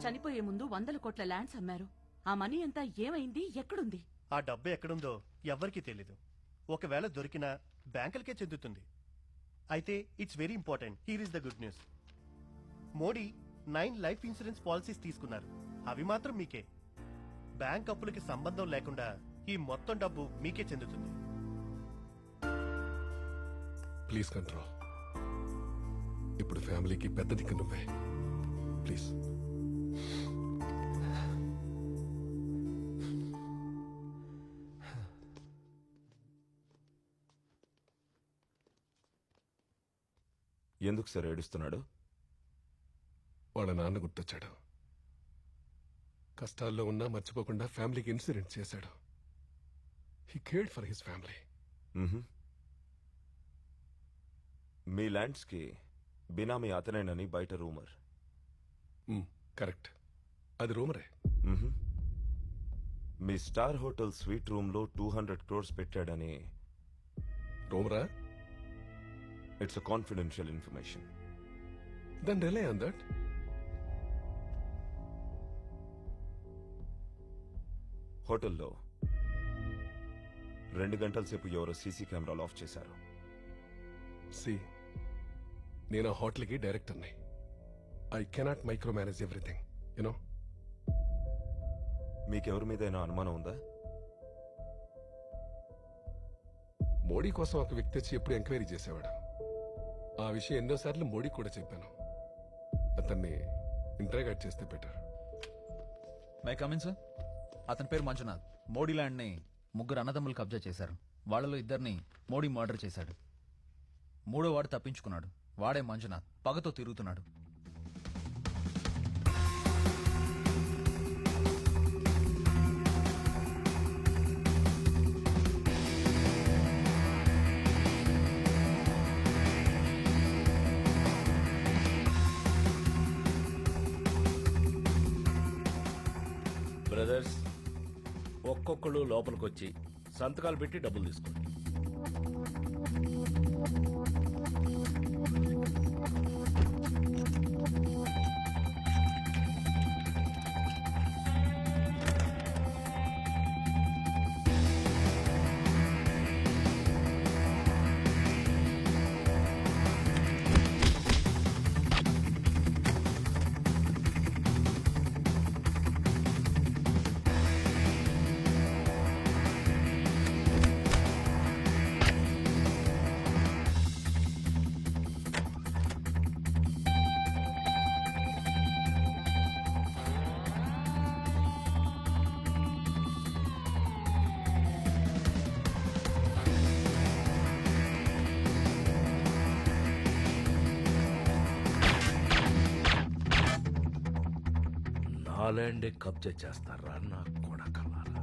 చనిపోయే ముందు 100 కోట్ల ల్యాండ్స్ అమ్మారు. ఆ మనీ అంతా ఏమైంది, ఎక్కడుంది? ఆ డబ్బు ఎక్కడుందో ఎవ్వరికీ తెలీదు. ఒకవేళ దొరికినా బ్యాంకులకే చెందుతుంది. అయితే it's very important. Here is the good news. Modi 9 life insurance policies తీసుకున్నారు. అవి మాత్రం మీకే. బ్యాంక్ అప్పులకి సంబంధం లేకుండా ఈ మొత్తం డబ్బు మీకే చెందుతుంది. Please control. ఇప్పుడు ఫ్యామిలీకి పెద్ద దిక్కు నువ్వే. ప్లీజ్. ఎందుకు సార్ ఏడుస్తున్నాడు? వాళ్ళ నాన్న గుర్తొచ్చాడు. కష్టాల్లో ఉన్నా మర్చిపోకుండా ఫ్యామిలీకి ఇన్సూరెన్స్ చేశాడు. He cared for his family. మీ ల్యాండ్స్ కి బినామీ అతనేనని బయట రూమర్. కరెక్ట్, అది రూమరే. మీ స్టార్ హోటల్ స్వీట్ రూమ్ లో 200 crores పెట్టాడని రూమరా? It's a confidential information. Then rely on that. హోటల్లో 2 గంటల సేపు ఎవరో సీసీ కెమెరాలు ఆఫ్ చేశారు. నేను ఆ హోటల్కి డైరెక్టర్ని. I cannot micromanage everything, you know. మీకెవరి మీదైనా అనుమానం ఉందా? మోడీ కోసం ఒక వ్యక్తి వచ్చి ఎప్పుడు ఎంక్వైరీ చేసేవాడు. ఆ విషయం ఎన్నోసార్లు మోడీ కూడా చెప్పాను. అతన్ని ఇంటరాగేట్ చేస్తే బెటర్. May come in sir. అతని పేరు మంజునాథ్. మోడీ ల్యాండ్ని 3 అన్నదమ్ములు కబ్జా చేశారు. వాళ్ళలో 2 మోడీ మర్డర్ చేశాడు. 3వ వాడు తప్పించుకున్నాడు. వాడే మంజునాథ్. పగతో తిరుగుతున్నాడు. బ్రదర్స్, ఒక్కొక్కళ్ళు లోపలికొచ్చి సంతకాలు పెట్టి డబ్బులు తీసుకోండి. ల్యాండే కబ్జా చేస్తారా నా కొడకలారా?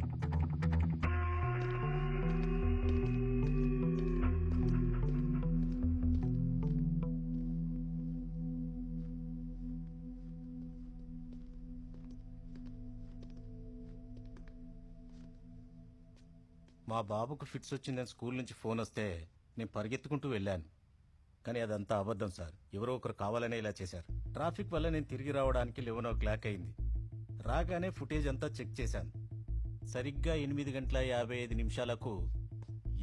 మా బాబుకు ఫిట్స్ వచ్చిందని స్కూల్ నుంచి ఫోన్ వస్తే నేను పరిగెత్తుకుంటూ వెళ్ళాను. కానీ అదంతా అబద్ధం సార్. ఎవరో ఒకరు కావాలనే ఇలా చేశారు. ట్రాఫిక్ వల్ల నేను తిరిగి రావడానికి 11 అయింది. రాగానే ఫుటేజ్ అంతా చెక్ చేశాను. సరిగ్గా 8:55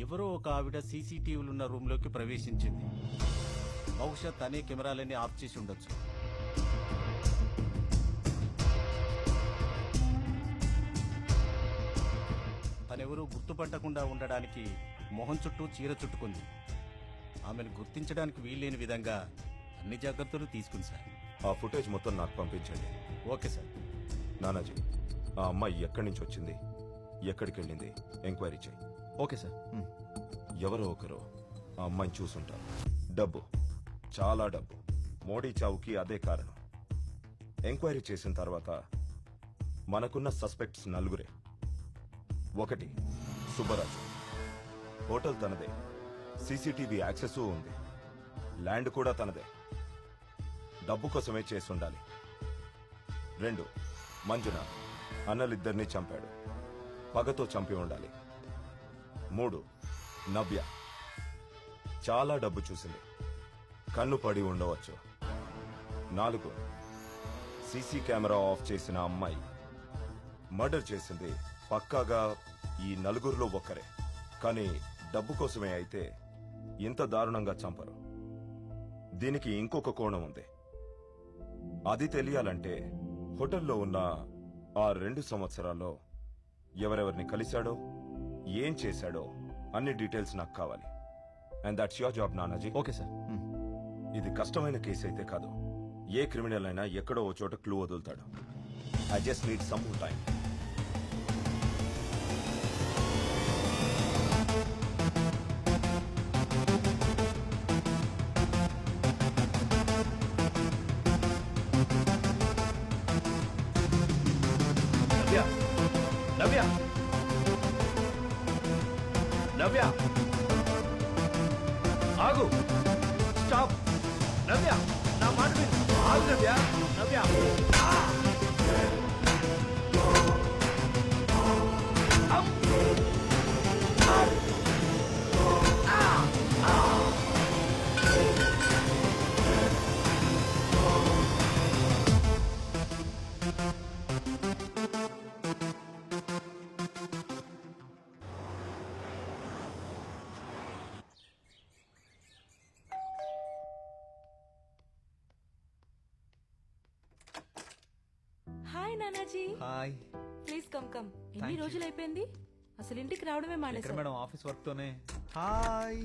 ఎవరో ఒక ఆవిడ సీసీటీవీలు ఉన్న రూమ్లోకి ప్రవేశించింది. బహుశా తనే కెమెరాలన్నీ ఆఫ్ చేసి ఉండొచ్చు. తనెవరూ గుర్తుపట్టకుండా ఉండడానికి మొహం చుట్టూ చీర చుట్టుకుంది. ఆమెను గుర్తించడానికి వీల్లేని విధంగా అన్ని జాగ్రత్తలు తీసుకుంది సార్. ఆ ఫుటేజ్ మొత్తం నాకు పంపించండి. Okay sir. నానాజీ, ఆ అమ్మాయి ఎక్కడి నుంచి వచ్చింది, ఎక్కడికి వెళ్ళింది ఎంక్వైరీ చేయి. Okay sir. ఎవరో ఒకరు ఆ అమ్మాయిని చూసుంటారు. డబ్బు, చాలా డబ్బు. మోడీ చావుకి అదే కారణం. ఎంక్వైరీ చేసిన తర్వాత మనకున్న సస్పెక్ట్స్ 4. 1 సుబ్బరాజు. హోటల్ తనదే, సీసీటీవీ యాక్సెస్ ఉంది, ల్యాండ్ కూడా తనదే. డబ్బు కోసమే చేసి ఉండాలి. 2 మంజునాథ్. అన్నలిద్దరినీ చంపాడు, పగతో చంపి ఉండాలి. 3 నవ్య. చాలా డబ్బు చూసింది, కన్ను పడి ఉండవచ్చు. 4 సీసీ కెమెరా ఆఫ్ చేసిన అమ్మాయి. మర్డర్ చేసింది పక్కాగా ఈ 4 ఒక్కరే. కానీ డబ్బు కోసమే అయితే ఇంత దారుణంగా చంపరు. దీనికి ఇంకొక కోణం ఉంది. అది తెలియాలంటే హోటల్లో ఉన్న ఆ 2 సంవత్సరాల్లో ఎవరెవరిని కలిశాడో, ఏం చేశాడో అన్ని డీటెయిల్స్ నాకు కావాలి. And that's your job Nanaji. Okay sir. ఇది కష్టమైన కేసు అయితే కాదు. ఏ క్రిమినల్ అయినా ఎక్కడో ఓ చోట క్లూ వదులుతాడు. I just need some time. Navya, Navya, ఆగు, స్టాప్. నవ్య, నా మాట విను. ఆగు Navya, Navya. Hi Nanaji. Hi. Please come come. Thank ఎన్ని you. రోజులు అయిపోయింది అసలు ఇంటికి రావడమే ఎక్కడ మానేశారు. మేడం, ఆఫీస్ వర్క్ తోనే. Hi.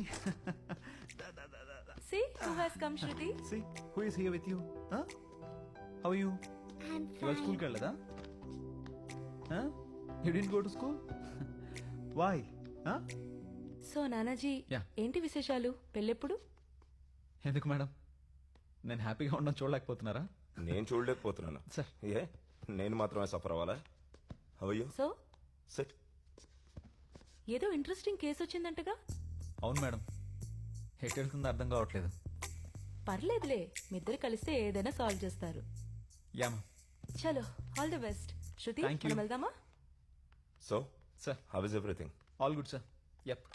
See who has come, Shruti? See who is here with you? Huh? How are you? ఇవాళ స్కూల్కి వెళ్ళదా? You didn't go to school? Why? Huh? So Nanaji, Yeah. ఏంటి విశేషాలు? పెళ్ళెప్పుడు? ఎందుకు మేడం, నేను హ్యాపీగా ఉండడం చూడలేకపోతున్నారా? నేను చూడలేకపోతున్నాను. సార్, ఏ నేను మాత్రమే సఫర్ అవ్వాలా? How are you? So sit. ఏదో ఇంట్రెస్టింగ్ కేసు వచ్చిందంటగా? అవును మేడం, ఎటు వెళ్తుందో అర్థం కావట్లేదు. పర్లేదులే, మీ ఇద్దరు కలిస్తే ఏదైనా సాల్వ్ చేస్తారు. Yeah ma'am. చలో, all the best. Shruti, Thank you. మనం వెళ్దామా? So sir, how is everything? All good sir. Yup.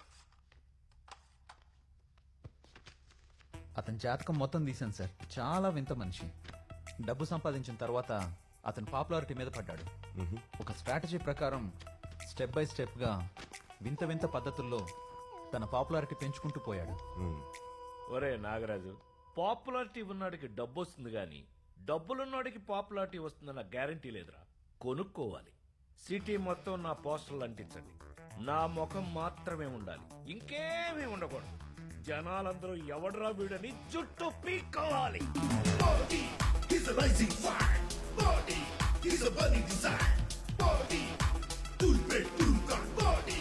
అతని జాతకం మొత్తం తీశాను సార్. చాలా వింత మనిషి. డబ్బు సంపాదించిన తర్వాత అతను పాపులారిటీ మీద పడ్డాడు. ఒక స్ట్రాటజీ ప్రకారం స్టెప్ బై స్టెప్ గా వింత వింత పద్ధతుల్లో తన పాపులారిటీ పెంచుకుంటూ పోయాడు. ఒరే నాగరాజు, పాపులారిటీ ఉన్నవాడికి డబ్బు వస్తుంది గాని డబ్బులున్నవాడికి పాపులారిటీ వస్తుందన్న గ్యారంటీ లేదురా. కొనుక్కోవాలి. సిటీ మొత్తం నా పోస్టర్లు అంటించండి. నా ముఖం మాత్రమే ఉండాలి, ఇంకేమీ ఉండకూడదు. జనాలందరూ ఎవడరా వీడని జుట్టు పీక్కోవాలి. He's a rising fire. Body, he's a burning desire. Body, Tulbet Tulkan. Body,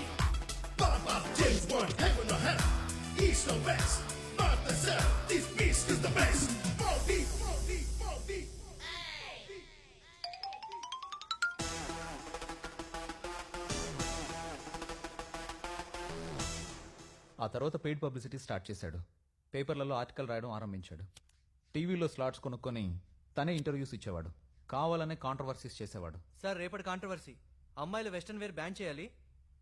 Baba James Bond, heaven or hell. East or west, north or south. This beast is the best. Body, body, body. ఆ తర్వాత paid publicity start చేశాడు. పేపర్లలో article రాయడం ఆరంభించాడు. టీవీలో slots కొనుక్కొని తనే interviews ఇచ్చేవాడు. కావాలనే కాంట్రవర్సీస్ చేసేవాడు. సార్ రేపటి కాంట్రవర్సీ, అమ్మాయిలు వెస్టర్న్ వేర్ బ్యాన్ చేయాలి,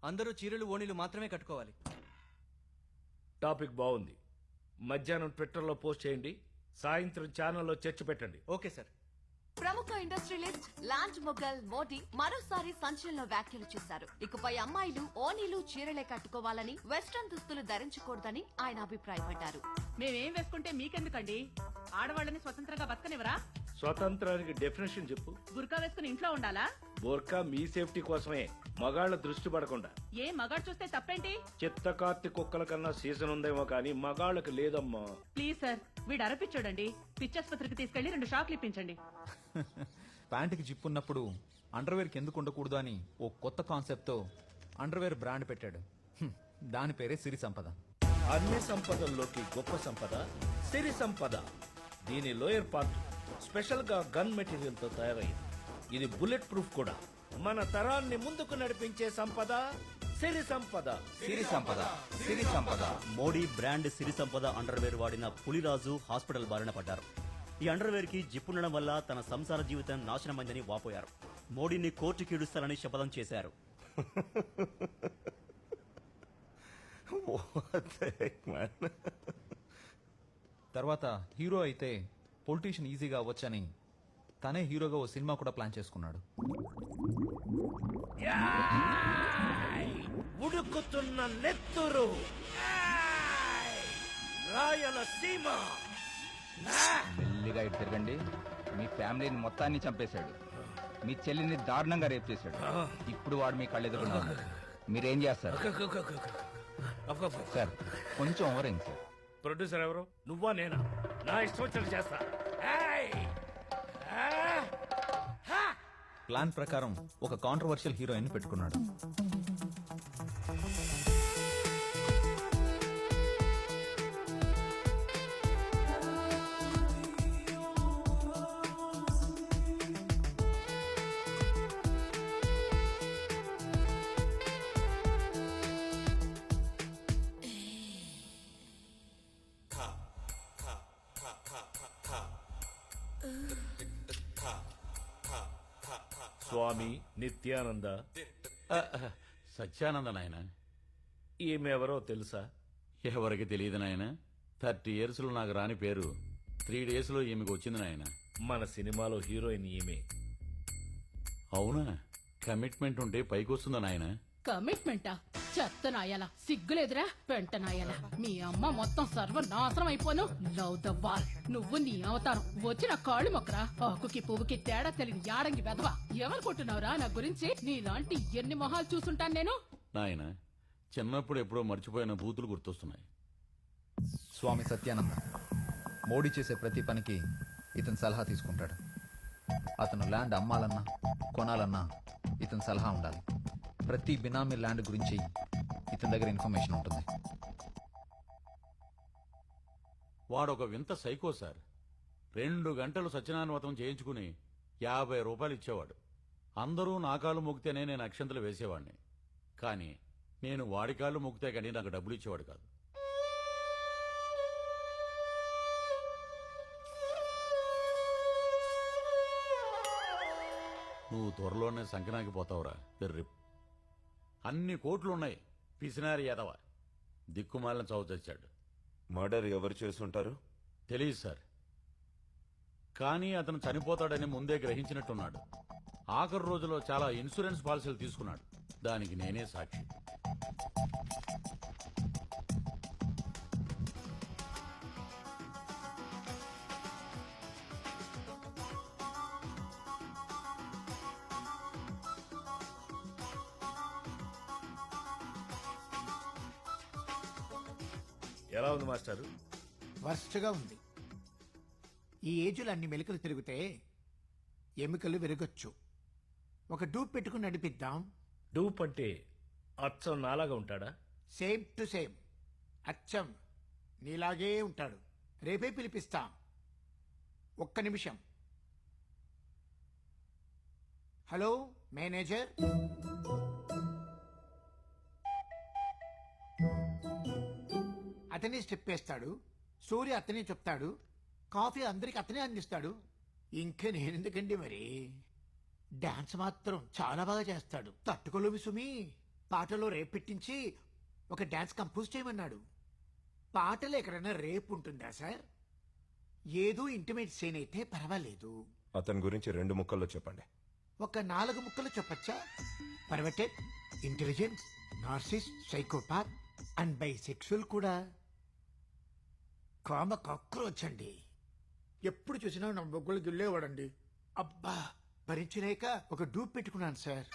అందరూ చీరలు ఓణీలు మాత్రమే కట్టుకోవాలి. టాపిక్ బాగుంది. మధ్యాహ్నం ట్విట్టర్లో పోస్ట్ చేయండి, సాయంత్రం ఛానల్లో చర్చ పెట్టండి. Okay sir. ప్రముఖ ఇండస్ట్రియలిస్ట్ లాంజ్ మొగల్ మోడీ మరోసారి సంచలన వ్యాఖ్యలు చేశారు. ఇకపై అమ్మాయిలు ఓనీలు చీరలే కట్టుకోవాలని, వెస్ట్రన్ దుస్తులు ధరించకూడదని ఆయన అభిప్రాయపడ్డారు. మేమేం వేసుకుంటే మీకెందుకండి? ఆడవాళ్ళని స్వతంత్రంగా బతకనివరా? స్వతంత్రానికి డెఫినేషన్ చెప్పు. బుర్కా వేసుకుని ఇంట్లో ఉండాలా? బోర్కా మీ సేఫ్టీ కోసమే, మగాళ్ల దృష్టి పడకుండా. ఏ మగాడు చూస్తే తప్పేంటి? చిత్తకార్తి కుక్కల కన్నా సీజన్ ఉందేమో కానీ మగాళ్ళకి లేదమ్మా. ప్లీజ్ సార్, వీడు అరపిచ్చోడండి. పిచ్చాసుపత్రికి తీసుకెళ్లి 2 షాక్లు ఇప్పించండి. ప్యాంటుకి జిప్ ఉన్నప్పుడు అండర్వేర్కి ఎందుకు ఉండకూడదు అని ఓ కొత్త కాన్సెప్ట్తో అండర్వేర్ బ్రాండ్ పెట్టాడు. దాని పేరే సిరి సంపద. అన్ని సంపదల్లోకి గొప్ప సంపద సిరి సంపద. దీని లోయర్ పార్ట్ స్పెషల్ గా గన్ మెటీరియల్ తో తయారైంది. ఇది బుల్లెట్ ప్రూఫ్ కూడా. మన తరాన్ని ముందుకు నడిపించే సంపద సిరి సంపద. సిరి సంపద, సిరి సంపద. మోడీ బ్రాండ్ సిరి సంపద అండర్వేర్ వాడిన పులిరాజు హాస్పిటల్ బారిన పడ్డారు. ఈ అండర్వేర్ కి జిప్పుండడం వల్ల తన సంసార జీవితం నాశనమైందని వాపోయారు. మోడీని కోర్టుకి ఈడుస్తారని శపథం చేశారు. తర్వాత హీరో అయితే పొలిటీషియన్ ఈజీగా అవ్వచ్చని తనే హీరోగా ఓ సినిమా కూడా ప్లాన్ చేసుకున్నాడు. ఉడుకుతున్న నెత్తురు రాయలసీమ. మెల్లిగా ఇటు తిరగండి. మీ ఫ్యామిలీని మొత్తాన్ని చంపేశాడు. మీ చెల్లిని దారుణంగా రేప్ చేశాడు. ఇప్పుడు వాడు మీ కళ్ళెదురుగా ఉన్నాడు. మీరేం చేస్తారు సార్? కొంచెం ఓవరింగ్ సార్. ప్రొడ్యూసర్ ఎవరు? నువ్వా నేనా? నా ఇష్టం వచ్చినట్టు చేస్తా. ప్లాన్ ప్రకారం ఒక కాంట్రవర్షియల్ హీరోయిన్ పెట్టుకున్నాడు. స్వామి నిత్యానంద. సత్యానంద నాయన. ఈమె ఎవరో తెలుసా? ఎవరికి తెలియదు నాయన. 30 years లో నాకు రాని పేరు 3 days లో ఈమెకు వచ్చింది నాయన. మన సినిమాలో హీరోయిన్ ఈమె. అవునా? కమిట్మెంట్ ఉంటే పైకి వస్తుందా నాయన? కమిట్మెంటా? చెత్త నాయాల, సిగ్గులేదురా పెంట నాయాల. మీ అమ్మ మొత్తం సర్వనాశనం అయిపోను. Love the wall. నువ్వు నీ అవతారం వచ్చిన కాళ్ళు మొక్కరా. ఆకుకి పువ్వుకి తేడా తెలియని యాడంగి వెధవా. ఎవరుకుంటున్నావురా నా గురించి? నీలాంటి ఎన్ని మొహాలు చూసుంటాను నేను. నాయన చిన్నప్పుడు ఎప్పుడో మర్చిపోయిన బూతులు గుర్తొస్తున్నాయి. స్వామి సత్యానంద మోడీ చేసే ప్రతి పనికి ఇతను సలహా తీసుకుంటాడు. అతను ల్యాండ్ అమ్మాలన్నా కొనాలన్నా ఇతని సలహా ఉండాలి. ప్రతి బినామీ ల్యాండ్ గురించి ఇతని దగ్గర ఇన్ఫర్మేషన్ ఉంటుంది. వాడొక వింత సైకో సార్. 2 గంటలు సత్యనారాయణవతం చేయించుకుని 50 రూపాయలు ఇచ్చేవాడు. అందరూ నా కాళ్ళు మొక్కితేనే నేను అక్షంతలు వేసేవాడిని. కానీ నేను వాడి కాళ్ళు మొక్కితే కానీ నాకు డబ్బులు ఇచ్చేవాడు కాదు. నువ్వు త్వరలోనే సంకనాకి పోతావురా పెర్రి. అన్ని కోట్లున్నాయి. పిసినారి ఎదవ దిక్కుమాలిన చావు చచ్చాడు. మర్డర్ ఎవరు చేసుంటారు? తెలియదు సార్. కానీ అతను చనిపోతాడని ముందే గ్రహించినట్టున్నాడు. ఆఖరు రోజులో చాలా ఇన్సూరెన్స్ పాలసీలు తీసుకున్నాడు. దానికి నేనే సాక్షి. ఎలా ఉంది మాస్టారు? వర్స్ట్గా ఉంది. ఈ ఏజ్లో అన్ని మెలికలు తిరిగితే ఎముకలు విరగొచ్చు. ఒక డూప్ పెట్టుకుని నడిపిద్దాం. డూప్ అంటే అచ్చం నాలాగా ఉంటాడా? Same to same. అచ్చం నీలాగే ఉంటాడు. రేపే పిలిపిస్తాం. ఒక్క నిమిషం. Hello manager. అతనే స్టెప్ వేస్తాడు, సూర్య అతనే చెప్తాడు, కాఫీ అందరికి అతనే అందిస్తాడు. ఇంకా నేనెందుకండి మరి? డాన్స్ మాత్రం చాలా బాగా చేస్తాడు. తట్టుకోలేమి సుమి. పాటలో రేప్ పెట్టించి ఒక డాన్స్ కంపోజ్ చేయమన్నాడు. పాటలో ఎక్కడైనా రేప్ ఉంటుందా సార్? ఏదో ఇంటిమేట్ సీన్ అయితే పర్వాలేదు. అతని గురించి 2 ముక్కల్లో చెప్పండి. ఒక 4 ముక్కలు చెప్పచ్చా? Perverted, intelligent, narcissist, psychopath and bisexual కూడా. కామ కాక్రోచ్ అండి. ఎప్పుడు చూసినా నా బొగ్గులు గిల్లేవాడండి. అబ్బా భరించలేక ఒక డూప్ పెట్టుకున్నాను సార్.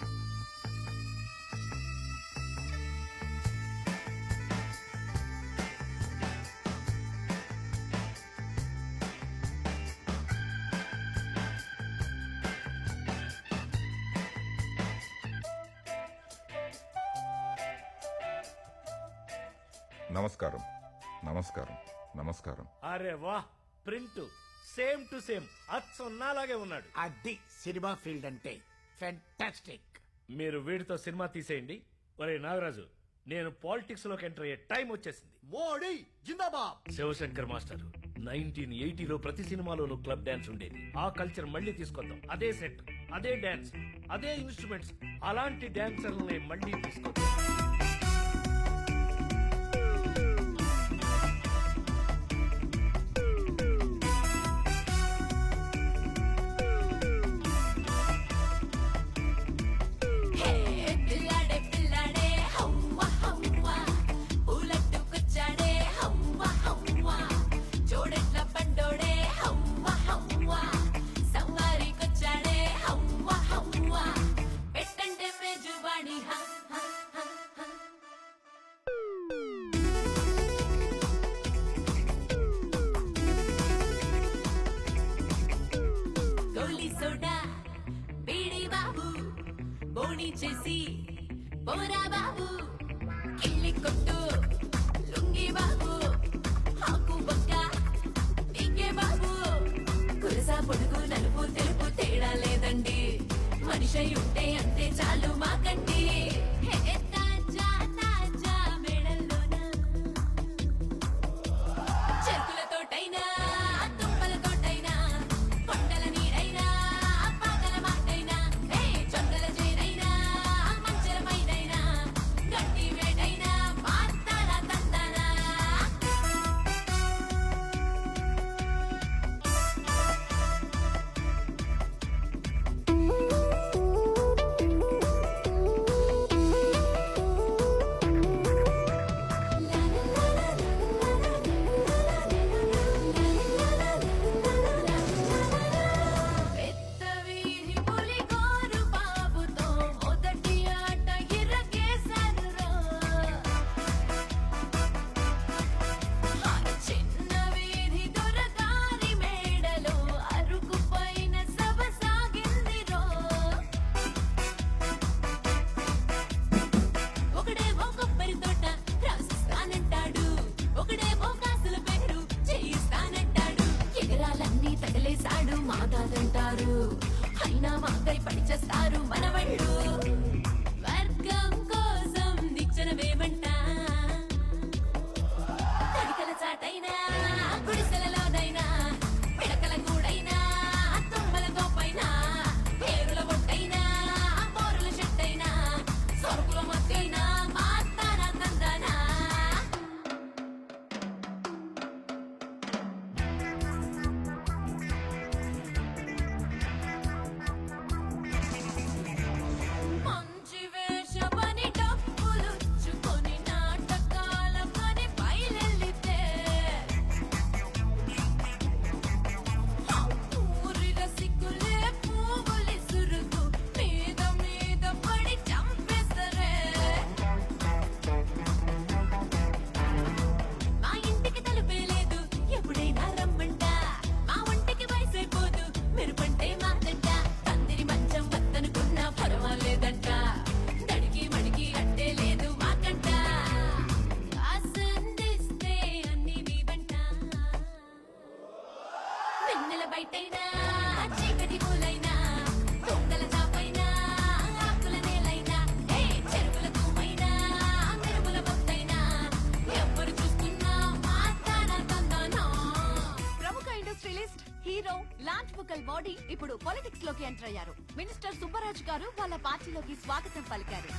నమస్కారం నమస్కారం నమస్కారం. అరే వా, ప్రింట్ సేమ్ టు సేమ్ అచ్చొన్నాలాగే ఉన్నాడు. అది సినిమా ఫీల్డ్ అంటే ఫెంటాస్టిక్. మీరు వీడితో సినిమా తీసేయండి. ఒరే నాగరాజు, నేను పాలిటిక్స్ లోకి ఎంటర్ అయ్యే టైం వచ్చేసింది. మోడీ జిందాబాద్. శివశంకర్ మాస్టర్ 1980లో ప్రతి సినిమాలోనూ క్లబ్ డాన్స్ ఉండేది. ఆ కల్చర్ మళ్ళీ తీసుకొద్దాం. అదే సెట్, అదే డాన్స్, అదే ఇన్స్ట్రుమెంట్స్, అలాంటి డాన్సర్లని మళ్ళీ తీసుకొద్దాం. చేసి పోరా బాబు, కిళ్ళి కొట్టు లుంగి బాబు, ఆకు బొక్క నీకే బాబు, కురసా పొడుగు నలుపు తెలుపు తేడా లేదండి, మనిషి ఉంటే అంతే చాలు మాకండి. తాజా తాజా మేడల్లోన చెరుకులతోటైనా తుప్పలతోటైనా కొండల నీడైనా పాకల మాటైనా చొందల చేరైనా మంచరమైనైనా గట్టి వేటైనా మాతాల తందనా. పెద్ద వీధి పులి గోరు బాబుతో మొదటి ఆట గిరగేశారురా. చిన్న వీధి దొరగారి మేడలో అరుకు పైన సభ సాగిందిరో. ఒకడేమో కొబ్బరి తోట రాసిస్తానంటాడు, ఒకడేమో కాసుల పేరు చేయిస్తానంటాడు. ఎగరాలన్నీ తగలేశాడు మాదాదంటారు, అయినా మాకై పడిచేస్తారు మనవళ్ళు. వర్గం కోసం నిచ్చెనవేమంట, తడికల చాటైనా గుడిసెలలోనైనా పిడకల గూడైనా తుమ్మల గోపైనా పేరుల బొట్టైనా మోరుల చెట్టైనా సొరుకుల మొక్కైనా మాతాన తందనా. మంచి వేషమని డబ్బులుచ్చుకొని నాటకాల పని బయలెల్లితే ఊరిల సిగ్గులే పువ్వులి సురుగు మీద మీద పడి చంపేసరే. మా ఇంటికి తలుపే లేదు ఎప్పుడైనా రమ్మంట, మా ఒంటికి వయసైపోదు మెరుపంటే మాదంట. పందిరి మంచం వద్దనుకున్నా పర్వాలేదంట, దడికి మడికి అంటే లేదు మాకంట. ఆసందిస్తే అన్ని నీవంట, వెన్నెల బయటైనా చీకటి పూలైనా దొంగల చాపైనా ఆకుల నేలైనా చెరుకుల తూమైనా మెరుగుల బొత్తైనా ఎవ్వరు చూస్తున్నా బుక్కల్ మోడీ ఇప్పుడు పాలిటిక్స్ లోకి ఎంటర్ అయ్యారు. మినిస్టర్ సుబ్బరాజు గారు వాళ్ళ పార్టీలోకి స్వాగతం పలికారు.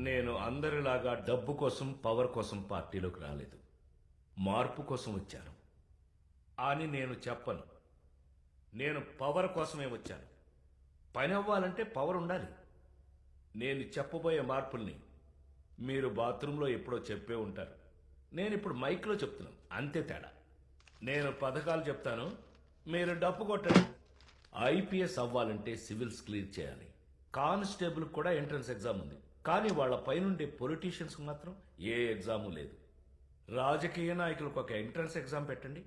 నేను అందరిలాగా డబ్బు కోసం పవర్ కోసం పార్టీలోకి రాలేదు, మార్పు కోసం వచ్చాను అని నేను చెప్పను. నేను పవర్ కోసమే వచ్చాను. పని అవ్వాలంటే పవర్ ఉండాలి. నేను చెప్పబోయే మార్పుల్ని మీరు బాత్రూంలో ఎప్పుడో చెప్పే ఉంటారు. నేను ఇప్పుడు మైక్లో చెప్తున్నాను, అంతే తేడా. నేను పథకాలు చెప్తాను, మీరు డప్పు కొట్టండి. ఐపీఎస్ అవ్వాలంటే సివిల్స్ క్లియర్ చేయాలి. కానిస్టేబుల్ కూడా ఎంట్రన్స్ ఎగ్జామ్ ఉంది, కానీ వాళ్ళ పైనుండే పొలిటీషియన్స్ మాత్రం ఏ ఎగ్జాము లేదు. రాజకీయ నాయకులకు ఒక ఎంట్రన్స్ ఎగ్జామ్ పెట్టండి.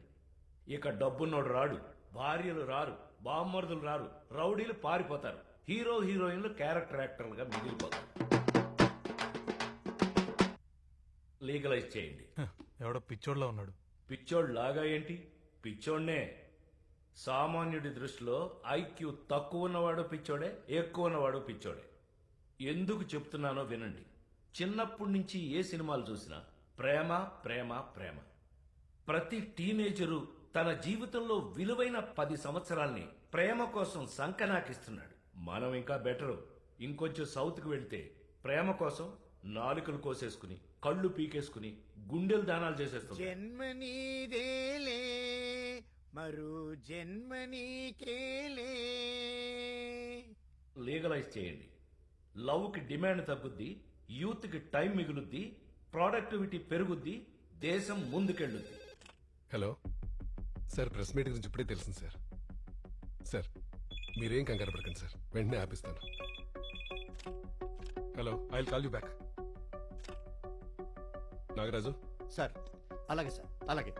ఇక డబ్బున్నోడు రాడు, భార్యలు రారు, బామ్మర్దులు రారు, రౌడీలు పారిపోతారు, హీరో హీరోయిన్లు క్యారెక్టర్ యాక్టర్లుగా మిగిలిపోతారు. లీగలైజ్ చేయండి. ఎవడో పిచ్చోడ్లా ఉన్నాడు. పిచ్చోడ్ లాగా ఏంటి? పిచ్చోడ్నే. సామాన్యుడి దృష్టిలో ఐక్యూ తక్కువ ఉన్నవాడు పిచ్చోడే, ఎక్కువ ఉన్నవాడు పిచ్చోడే. ఎందుకు చెప్తున్నానో వినండి. చిన్నప్పటి నుంచి ఏ సినిమాలు చూసినా ప్రేమ ప్రేమ ప్రేమ. ప్రతి టీనేజరు తన జీవితంలో విలువైన 10 సంవత్సరాల్ని ప్రేమ కోసం సంకనాకిస్తున్నాడు. మనం ఇంకా బెటరు. ఇంకొంచెం సౌత్కి వెళ్తే ప్రేమ కోసం నాలుకలు కోసేసుకుని, కళ్ళు పీకేసుకుని, గుండెలు దానాలు చేసేస్తున్నాడు. జన్మనీదేలే మరో జన్మనీకేలే. లీగలైజ్ చేయండి. లవ్కి డిమాండ్ తగ్గుద్ది, యూత్కి టైం మిగులుద్ది, ప్రొడక్టివిటీ పెరుగుద్ది, దేశం ముందుకెళ్ళుద్ది. హలో సార్, ప్రెస్ మీట్ గురించి ఇప్పుడే తెలిసింది సార్. సార్ మీరేం కంగారు పడకండి సార్, వెంటనే ఆపిస్తాను. Hello, I will call you back. Nagaraju sir. అలాగే సార్, అలాగే.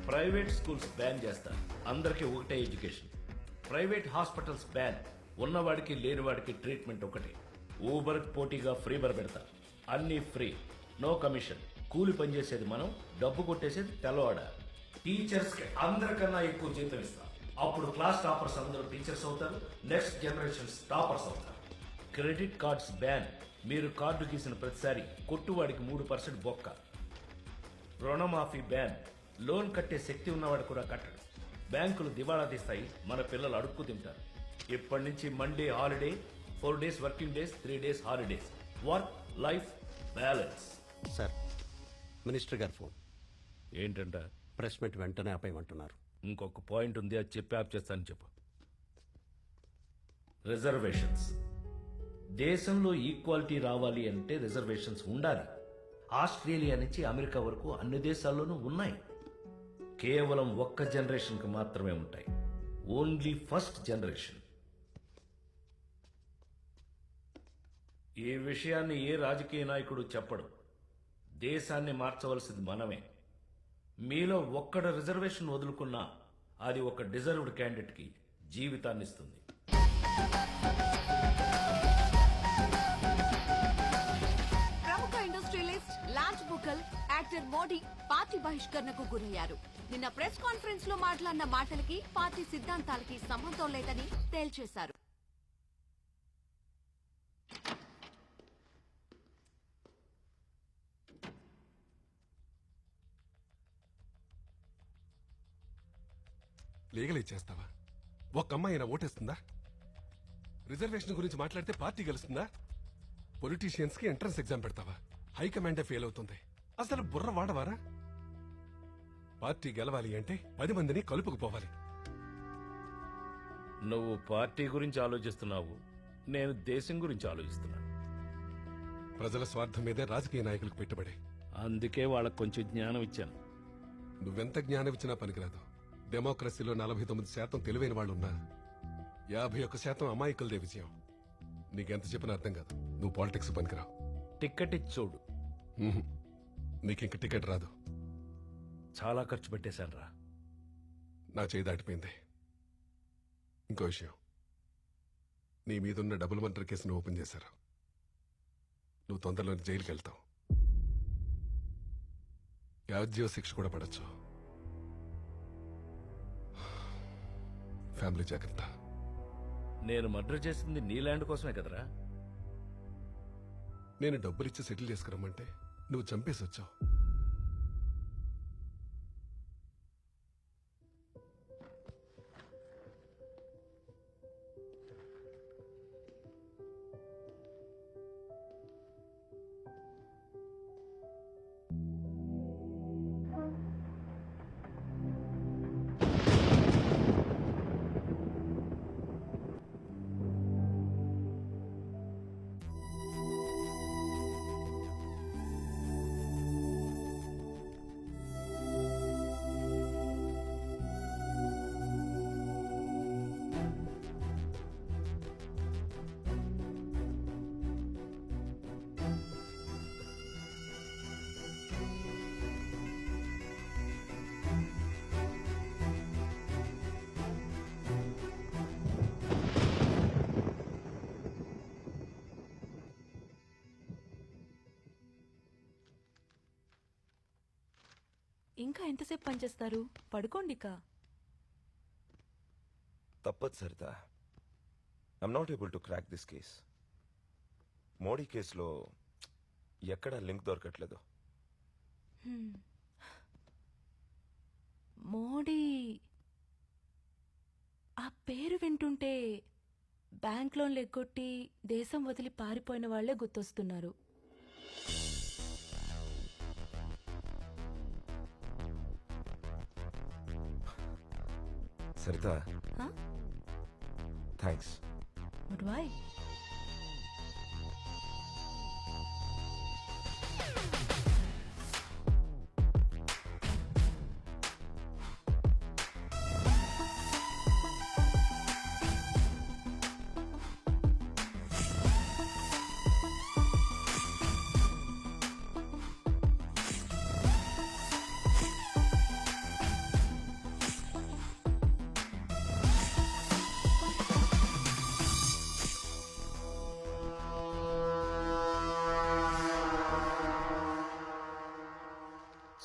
ప్రైవేట్ స్కూల్స్ బ్యాన్ చేస్తారు, అందరికీ ఒకటే ఎడ్యుకేషన్. ప్రైవేట్ హాస్పిటల్స్ బ్యాన్, ఉన్నవాడికి లేనివాడికి ట్రీట్మెంట్ ఒకటే. ఊబర్ పోటీగా ఫ్రీ బర్ పెడతారు, అన్నీ ఫ్రీ, నో కమిషన్. కూలి పనిచేసేది మనం, డబ్బు కొట్టేసేది తెల్లవాడ. టీచర్స్ కి అందరికన్నా ఎక్కువ జీతం ఇస్తాం. అప్పుడు క్లాస్ టాపర్స్ అందరూ టీచర్స్ అవుతారు, నెక్స్ట్ జనరేషన్స్ టాపర్స్ అవుతారు. క్రెడిట్ కార్డ్స్ బ్యాన్, మీరు కార్డు గీసిన ప్రతిసారి కొట్టువాడికి 3% బొక్క. రుణమాఫీ బ్యాన్, లోన్ కట్టే శక్తి ఉన్నవాడు కూడా కట్టడు. బ్యాంకులు దివాళా తీస్తాయి, మన పిల్లలు అడుక్కు తింటారు. ఇప్పటి నుంచి Monday holiday, 4 days working days, 3 days holidays. Work life balance. Sir, minister గారు ఫోన్. ఏంటంట? ప్రెస్ మీట్ వెంటనే ఆపేయమంటున్నారు. ఇంకొక పాయింట్ ఉంది, అది చెప్పి ఆప్ చేస్తాను చెప్పు. రిజర్వేషన్స్. దేశంలో ఈక్వాలిటీ రావాలి అంటే రిజర్వేషన్స్ ఉండాలి. ఆస్ట్రేలియా నుంచి అమెరికా వరకు అన్ని దేశాల్లోనూ ఉన్నాయి. కేవలం ఒక్క జనరేషన్కి మాత్రమే ఉంటాయి, ఓన్లీ ఫస్ట్ జనరేషన్. ఈ విషయాన్ని ఏ రాజకీయ నాయకుడు చెప్పడు. దేశాన్ని మార్చవలసింది మనమే. మీలో ఒక్కడ రిజర్వేషన్ వదులుకున్నా అది ఒక డిజర్వ్డ్ క్యాండిడేట్కి జీవితాన్ని ఇస్తుంది. ప్రముఖ ఇండస్ట్రియలిస్ట్ లాంచ్ బుకల్ యాక్టర్ మోడీ పార్టీ బహిష్కరణకు గురయ్యారు. నిన్న ప్రెస్ కాన్ఫరెన్స్ లో మాట్లాడిన మాటలకి పార్టీ సిద్ధాంతాలకి సంబంధం లేదని తేల్చేశారు. లీగలైజ్ చేస్తావా? ఒక్క అమ్మాయి అయినా ఓటేస్తుందా? రిజర్వేషన్ గురించి మాట్లాడితే పార్టీ గెలుస్తుందా? పొలిటీషియన్స్ కి ఎంట్రన్స్ ఎగ్జామ్ పెడతావా? హైకమాండే ఫెయిల్ అవుతుంది. అసలు బుర్ర వాడవారా? పార్టీ గెలవాలి అంటే 10 మందిని కలుపుకుపోవాలి. నువ్వు పార్టీ గురించి ఆలోచిస్తున్నావు, నేను దేశం గురించి ఆలోచిస్తున్నాను. ప్రజల స్వార్థం మీదే రాజకీయ నాయకులకు పెట్టుబడి. అందుకే వాళ్ళకు కొంచెం జ్ఞానం ఇచ్చాను. నువ్వెంత జ్ఞానం ఇచ్చినా పనికిరాదు. డెమోక్రసీలో 49% తెలివైన వాళ్ళు ఉన్నా 51% అమాయకులదే విజయం. నీకెంత చెప్పినా అర్థం కాదు. నువ్వు పాలిటిక్స్ పనికిరావు. టికెట్ ఇచ్చి చూడు. నీకింక టికెట్ రాదు. చాలా ఖర్చు పెట్టేశాను రా. నా చేయి దాటిపోయింది. ఇంకో విషయం, నీ మీదున్న డబుల్ మర్డర్ కేసును ఓపెన్ చేశారు. నువ్వు తొందరలోనే జైలుకి వెళ్తావు. యావజ్జీవ శిక్ష కూడా పడచ్చు. ఫ్యామిలీ జాగ్రత్త. నేను మర్డర్ చేసింది నీ ల్యాండ్ కోసమే కదరా? నేను డబ్బులిచ్చి సెటిల్ చేసుకురమ్మంటే నువ్వు చంపేసి వచ్చావు. ఇంకా ఎంతసేపు పనిచేస్తారు? పడుకోండిక. తప్పదు Saritha. I'm not able to crack this case. Modi కేసులో ఎక్కడా లింక్ దొరకట్లేదు. మోడీ ఆ పేరు వింటుంటే బ్యాంక్ లోన్లు ఎగ్గొట్టి దేశం వదిలి పారిపోయిన వాళ్లే గుర్తొస్తున్నారు. Saritha, thanks. But why?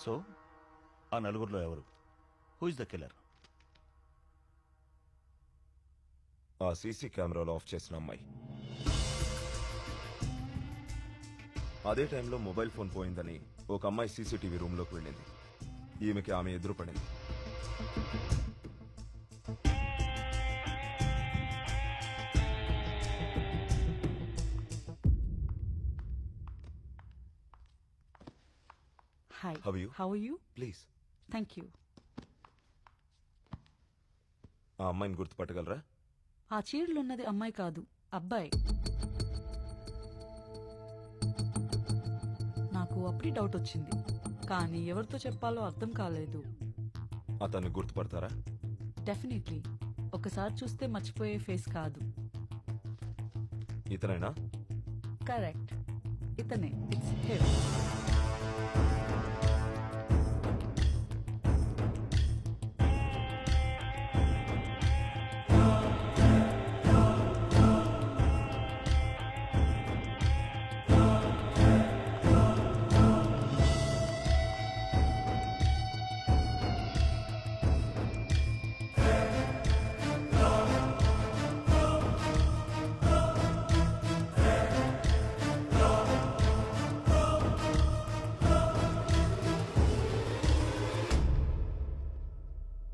So ఆ నలుగురిలో ఎవరు? Who is the killer? ఆ సీసీ కెమెరాలో ఆఫ్ చేసిన అమ్మాయి. అదే టైంలో మొబైల్ ఫోన్ పోయిందని ఒక అమ్మాయి సీసీటీవీ రూమ్లోకి వెళ్ళింది. ఈమెకి ఆమె ఎదురుపడింది. Hi. How are you? How are you? Please. Thank you. ఆ అమ్మాయిని గుర్తుపట్టగలరా? ఆ చీరలు ఉన్నది అమ్మాయి కాదు, అబ్బాయి. నాకు అప్పుడే డౌట్ వచ్చింది, కానీ ఎవరితో చెప్పాలో అర్థం కాలేదు. అతన్ని గుర్తుపడతారా? డెఫినెట్లీ. ఒకసారి చూస్తే మర్చిపోయే ఫేస్ కాదు. ఇతనేనా? కరెక్ట్, ఇతనే. It's him.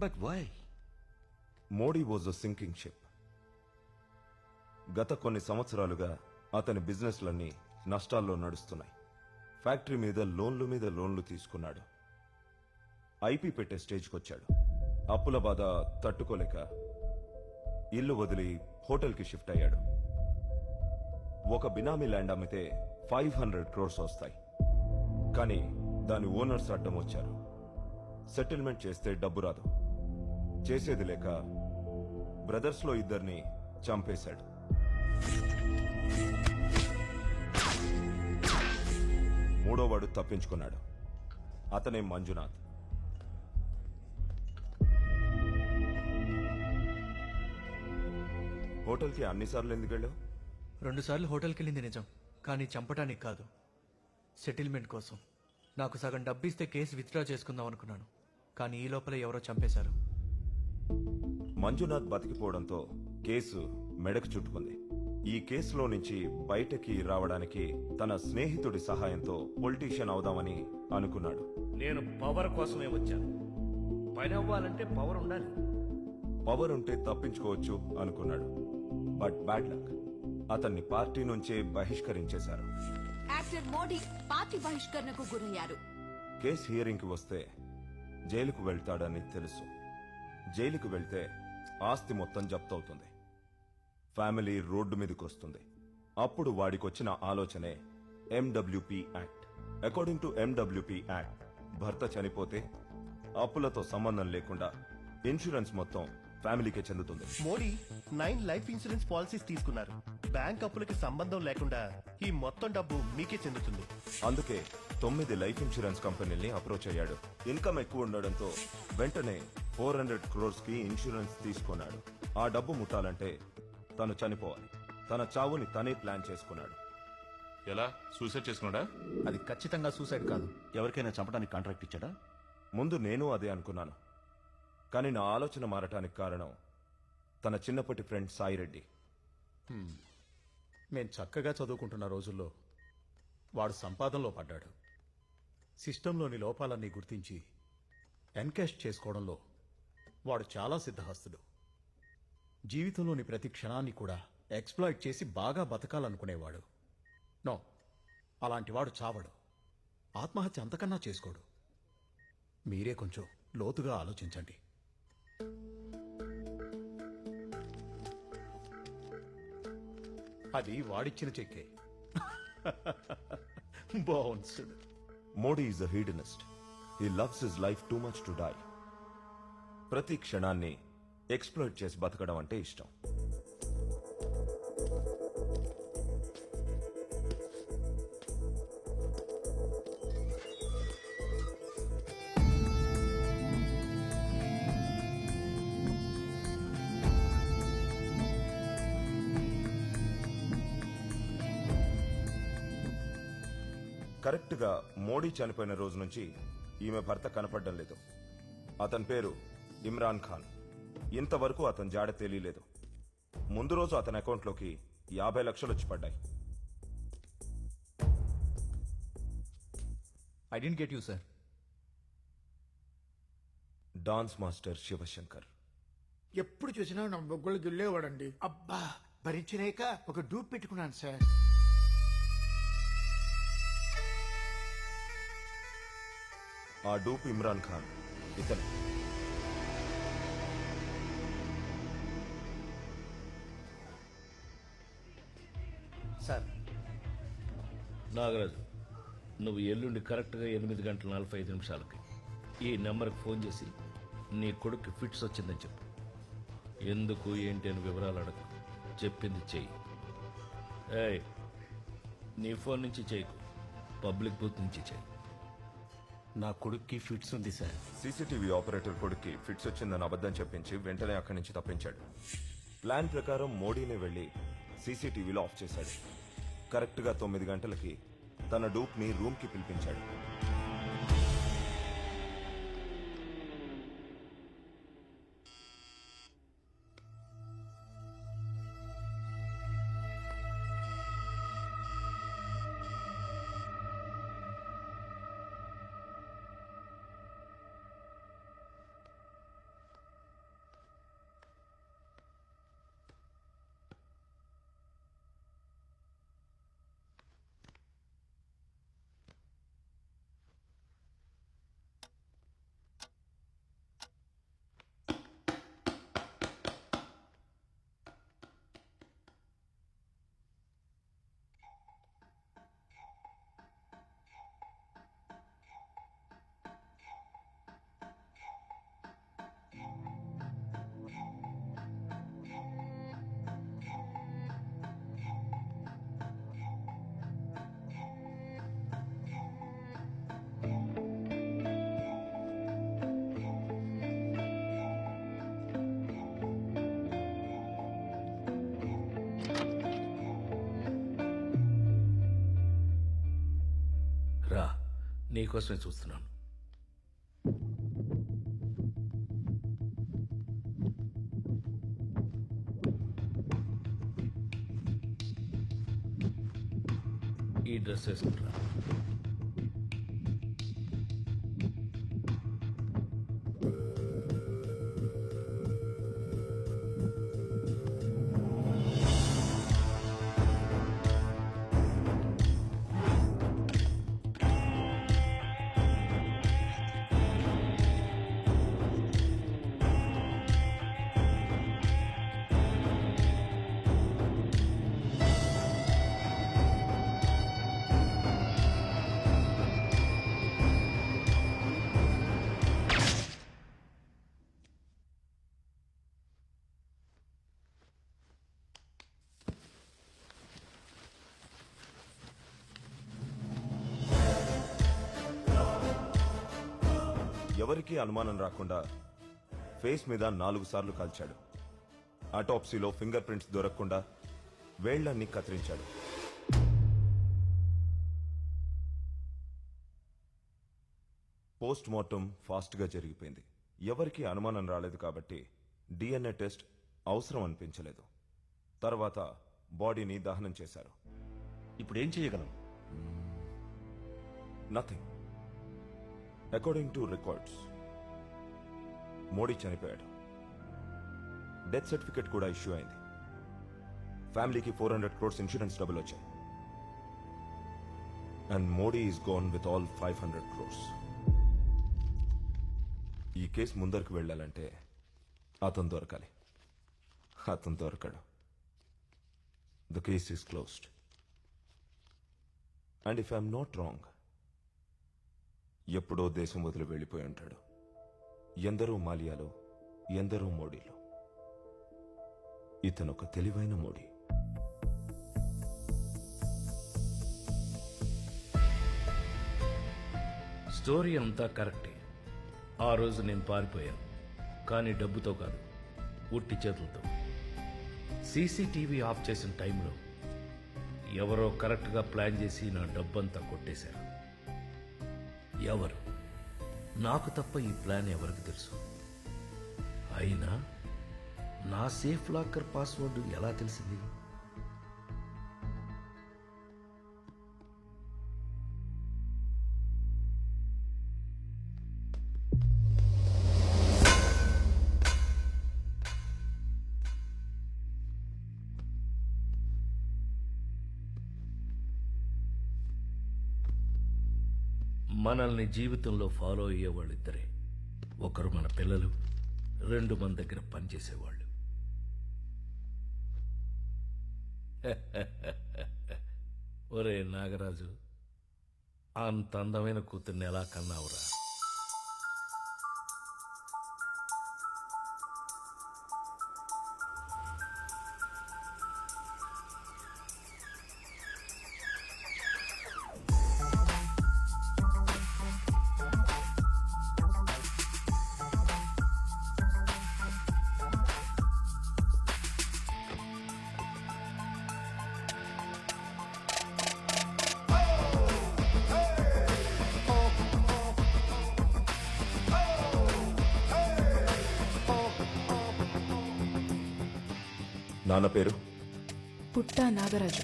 But why? Modi was a sinking ship. గత కొన్ని సంవత్సరాలుగా అతని బిజినెస్లన్నీ నష్టాల్లో నడుస్తున్నాయి. ఫ్యాక్టరీ మీద లోన్లు తీసుకున్నాడు. ఐపీ పెట్టే స్టేజ్కి వచ్చాడు. అప్పుల బాధ తట్టుకోలేక ఇల్లు వదిలి హోటల్కి షిఫ్ట్ అయ్యాడు. ఒక బినామీ ల్యాండ్ అమ్మితే 500 crores వస్తాయి. కానీ దాని ఓనర్స్ అడ్డం వచ్చారు. సెటిల్మెంట్ చేస్తే డబ్బు రాదు. చేసేది లేక బ్రదర్స్లో ఇద్దరిని చంపేశాడు. మూడోవాడు తప్పించుకున్నాడు. అతనే మంజునాథ్. హోటల్కి అన్నిసార్లు ఎందుకు వెళ్ళావు? 2 సార్లు హోటల్కి వెళ్ళింది నిజం, కానీ చంపటానికి కాదు, సెటిల్మెంట్ కోసం. నాకు సగం డబ్బిస్తే కేసు విత్డ్రా చేసుకుందాం అనుకున్నాను, కానీ ఈ లోపల ఎవరో చంపేశారు. మంజునాథ్ బతికిపోవడంతో కేసు మెడకు చుట్టుకుంది. ఈ కేసులో నుంచి బయటకి రావడానికి తన స్నేహితుడి సహాయంతో పొలిటీషియన్ అవుదామని అనుకున్నాడు. నేను పవర్ కోసమే వచ్చాను. పని అవ్వాలంటే పవర్ ఉండాలి. పవర్ ఉంటే తప్పించుకోవచ్చు అనుకున్నాడు. బట్ బ్యాడ్ లక్, అతన్ని పార్టీ నుంచే బహిష్కరించేశారు. యాక్టర్ మోడీ పార్టీ బహిష్కరణకు గురయ్యారు. కేసు హియరింగ్ కి వస్తే జైలుకు వెళ్తాడని తెలుసు. జైలుకు వెళ్తే ఆస్తి మొత్తం జప్తవుతుంది. ఫ్యామిలీ రోడ్డు మీదకి వస్తుంది. అప్పుడు వాడికొచ్చిన ఆలోచనే MWP act. According to MWP act, భర్త చనిపోతే అప్పులతో సంబంధం లేకుండా ఇన్సూరెన్స్ మొత్తం ఫ్యామిలీకే చెందుతుంది. మోడీ 9 లైఫ్ ఇన్సూరెన్స్ పాలసీస్ తీసుకున్నారు. బ్యాంక్ అప్పులకి సంబంధం లేకుండా ఈ మొత్తం డబ్బు మీకే చెందుతుంది. అందుకే 9 లైఫ్ ఇన్సూరెన్స్ కంపెనీల్ని అప్రోచ్ అయ్యాడు. ఇన్కమ్ ఎక్కువ ఉండడంతో వెంటనే 400 crores కి ఇన్సూరెన్స్ తీసుకున్నాడు. ఆ డబ్బు ముట్టాలంటే తను చనిపోవాలి. తన చావుని తనే ప్లాన్ చేసుకున్నాడు. ఎలా? సూసైడ్ చేసుకున్నాడా? అది ఖచ్చితంగా సూసైడ్ కాదు. ఎవరికైనా చంపడానికి కాంట్రాక్ట్ ఇచ్చాడా? ముందు నేను అదే అనుకున్నాను. కానీ నా ఆలోచన మారటానికి కారణం తన చిన్నప్పటి ఫ్రెండ్ సాయిరెడ్డి. మేం చక్కగా చదువుకుంటున్న రోజుల్లో వాడు సంపాదనలో పడ్డాడు. సిస్టంలోని లోపాలన్నీ గుర్తించి ఎన్కాష్ చేసుకోవడంలో వాడు చాలా సిద్ధహస్తుడు. జీవితంలోని ప్రతి క్షణాన్ని కూడా ఎక్స్ప్లాయిట్ చేసి బాగా బతకాలనుకునేవాడు. నో, అలాంటి వాడు చావడు. ఆత్మహత్య అంతకన్నా చేసుకోడు. మీరే కొంచెం లోతుగా ఆలోచించండి. అది వాడిచ్చిన చెక్కే. Bounced. Modi is a hedonist. He loves his life too much to die. ప్రతి క్షణాన్ని ఎక్స్ప్లోయిట్ చేసి బతకడం అంటే ఇష్టం. కరెక్ట్ గా మోడీ చనిపోయిన రోజు నుంచి ఈమె భర్త కనపడడం లేదు. అతని పేరు ఇమ్రాన్ ఖాన్. ఇంతవరకు అతని జాడ తెలియలేదు. ముందు రోజు అతని అకౌంట్లోకి 50 లక్షలు వచ్చి పడ్డాయి. I didn't get you sir. Dance master Shivashankar. ఎప్పుడు చూసినా నా బొగ్గలు గిల్లేవాడండి. అబ్బా, భరించలేక ఒక డూప్ పెట్టుకున్నాను సార్. ఆ డూప్ ఇమ్రాన్ ఖాన్. ఇతను సార్. నాగరాజు, నువ్వు ఎల్లుండి కరెక్ట్గా 8:45 ఈ నెంబర్కి ఫోన్ చేసి నీ కొడుకు ఫిట్స్ వచ్చిందని చెప్పు. ఎందుకు ఏంటి అని వివరాలు అడగ. చెప్పింది చెయ్యి. ఏయ్, నీ ఫోన్ నుంచి చేయకు, పబ్లిక్ బూత్ నుంచి చెయ్యి. నా కొడుక్కి ఫిట్స్ ఉంది సార్. సీసీటీవీ ఆపరేటర్ కొడుక్కి ఫిట్స్ వచ్చిందని అబద్ధం చెప్పించి వెంటనే అక్కడి నుంచి తప్పించాడు. ప్లాన్ ప్రకారం మోడీనే వెళ్లి సీసీటీవీలో ఆఫ్ చేశాడు. కరెక్ట్గా 9 గంటలకి తన డూప్ ని రూమ్ కి పిలిపించాడు. నీకోసమే చూస్తున్నాను. ఈ డ్రెస్ వేసుకుంటా. ఎవరికీ అనుమానం రాకుండా ఫేస్ మీద 4 సార్లు కాల్చాడు. ఆటోప్సీలో ఫింగర్ ప్రింట్స్ దొరకకుండా వేళ్లన్నీ కత్తిరించాడు. పోస్ట్ మార్టం ఫాస్ట్ గా జరిగిపోయింది. ఎవరికీ అనుమానం రాలేదు కాబట్టి డిఎన్ఏ టెస్ట్ అవసరం అనిపించలేదు. తర్వాత బాడీని దహనం చేశారు. ఇప్పుడు ఏం చేయగలం? Nothing. According to records Modi చనిపోయాడు. డెత్ సర్టిఫికెట్ కూడా ఇష్యూ అయింది. ఫ్యామిలీకి 400 crores ఇన్సూరెన్స్ డబ్బులు వచ్చాయి. And Modi is gonna with all 500 crores. ఈ కేసు ముందరికి వెళ్ళాలంటే అతను దొరకాలి. అతను దొరకడు. The case is closed. And if I'm not wrong, ఎప్పుడో దేశం వదిలి వెళ్ళిపోయి ఉంటాడు. ఎందరో మాలియాలో, ఎందరో మోడీలో. ఇతను ఒక తెలివైన మోడీ. స్టోరీ అంతా కరెక్టే. ఆ రోజు నేను పారిపోయాను, కానీ డబ్బుతో కాదు, ఉట్టి చేతులతో. సీసీటీవీ ఆఫ్ చేసిన టైంలో ఎవరో కరెక్ట్గా ప్లాన్ చేసి నా డబ్బంతా కొట్టేశారు. ఎవరు? నాకు తప్ప ఈ ప్లాన్ ఎవరికి తెలుసు? అయినా నా సేఫ్ లాకర్ పాస్వర్డ్ ఎలా తెలిసింది? మనల్ని జీవితంలో ఫాలో అయ్యేవాళ్ళిద్దరే. ఒకరు మన పిల్లలు, 2 మన దగ్గర పనిచేసేవాళ్ళు. ఒరే నాగరాజు, అంత అందమైన కూతుర్ని ఎలా కన్నావురా? నాన్న పేరు పుట్టా నాగరాజు.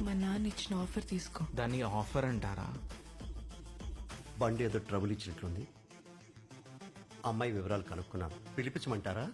మా నాన్న ఇచ్చిన ఆఫర్ తీసుకో. దాన్ని ఆఫర్ అంటారా? బండి ఏదో ట్రబుల్ ఇచ్చినట్లుంది. అమ్మాయి వివరాలు కనుక్కున్నాను. పిలిపించమంటారా?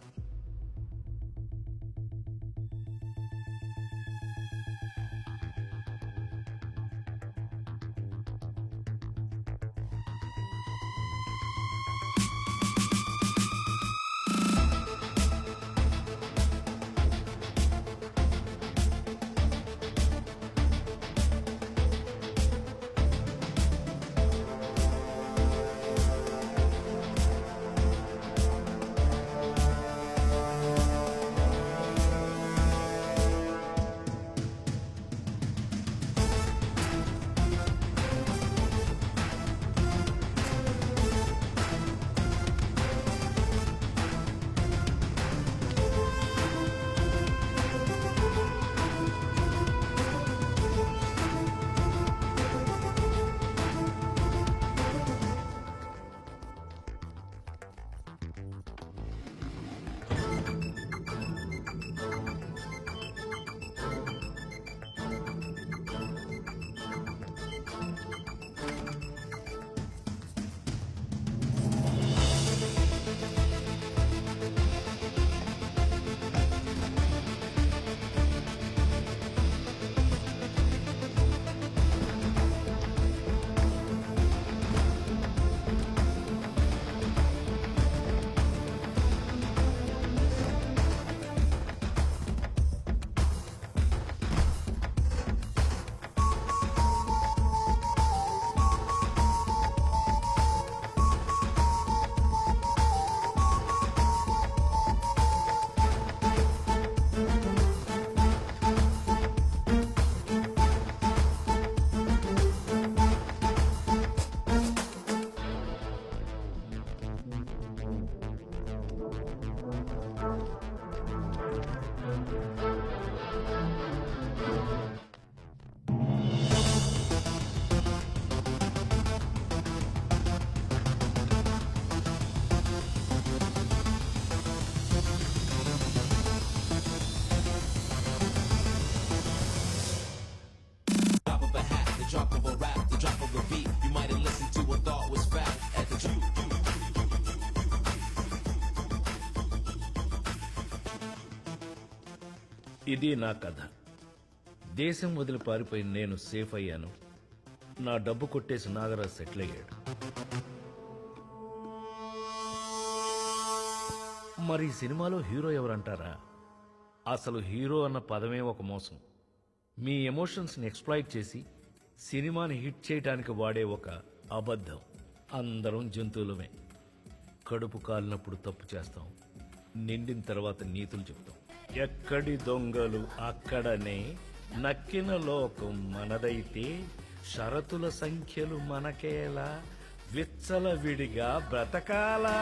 ఇది నా కథ. దేశం వదిలి పారిపోయిన నేను సేఫ్ అయ్యాను. నా డబ్బు కొట్టేసి నాగరాజ్ సెటిల్ అయ్యాడు. మరి ఈ సినిమాలో హీరో ఎవరంటారా? అసలు హీరో అన్న పదమే ఒక మోసం. మీ ఎమోషన్స్ని ఎక్స్ప్లాయిట్ చేసి సినిమాని హిట్ చేయడానికి వాడే ఒక అబద్ధం. అందరం జంతువులమే. కడుపు కాలినప్పుడు తప్పు చేస్తాం, నిండిన తర్వాత నీతులు చెప్తాం. ఎక్కడి దొంగలు అక్కడనే, నక్కిన లోకం మనదైతే, షరతుల సంఖ్యలు మనకేలా, విచ్చల విడిగా బ్రతకాలా.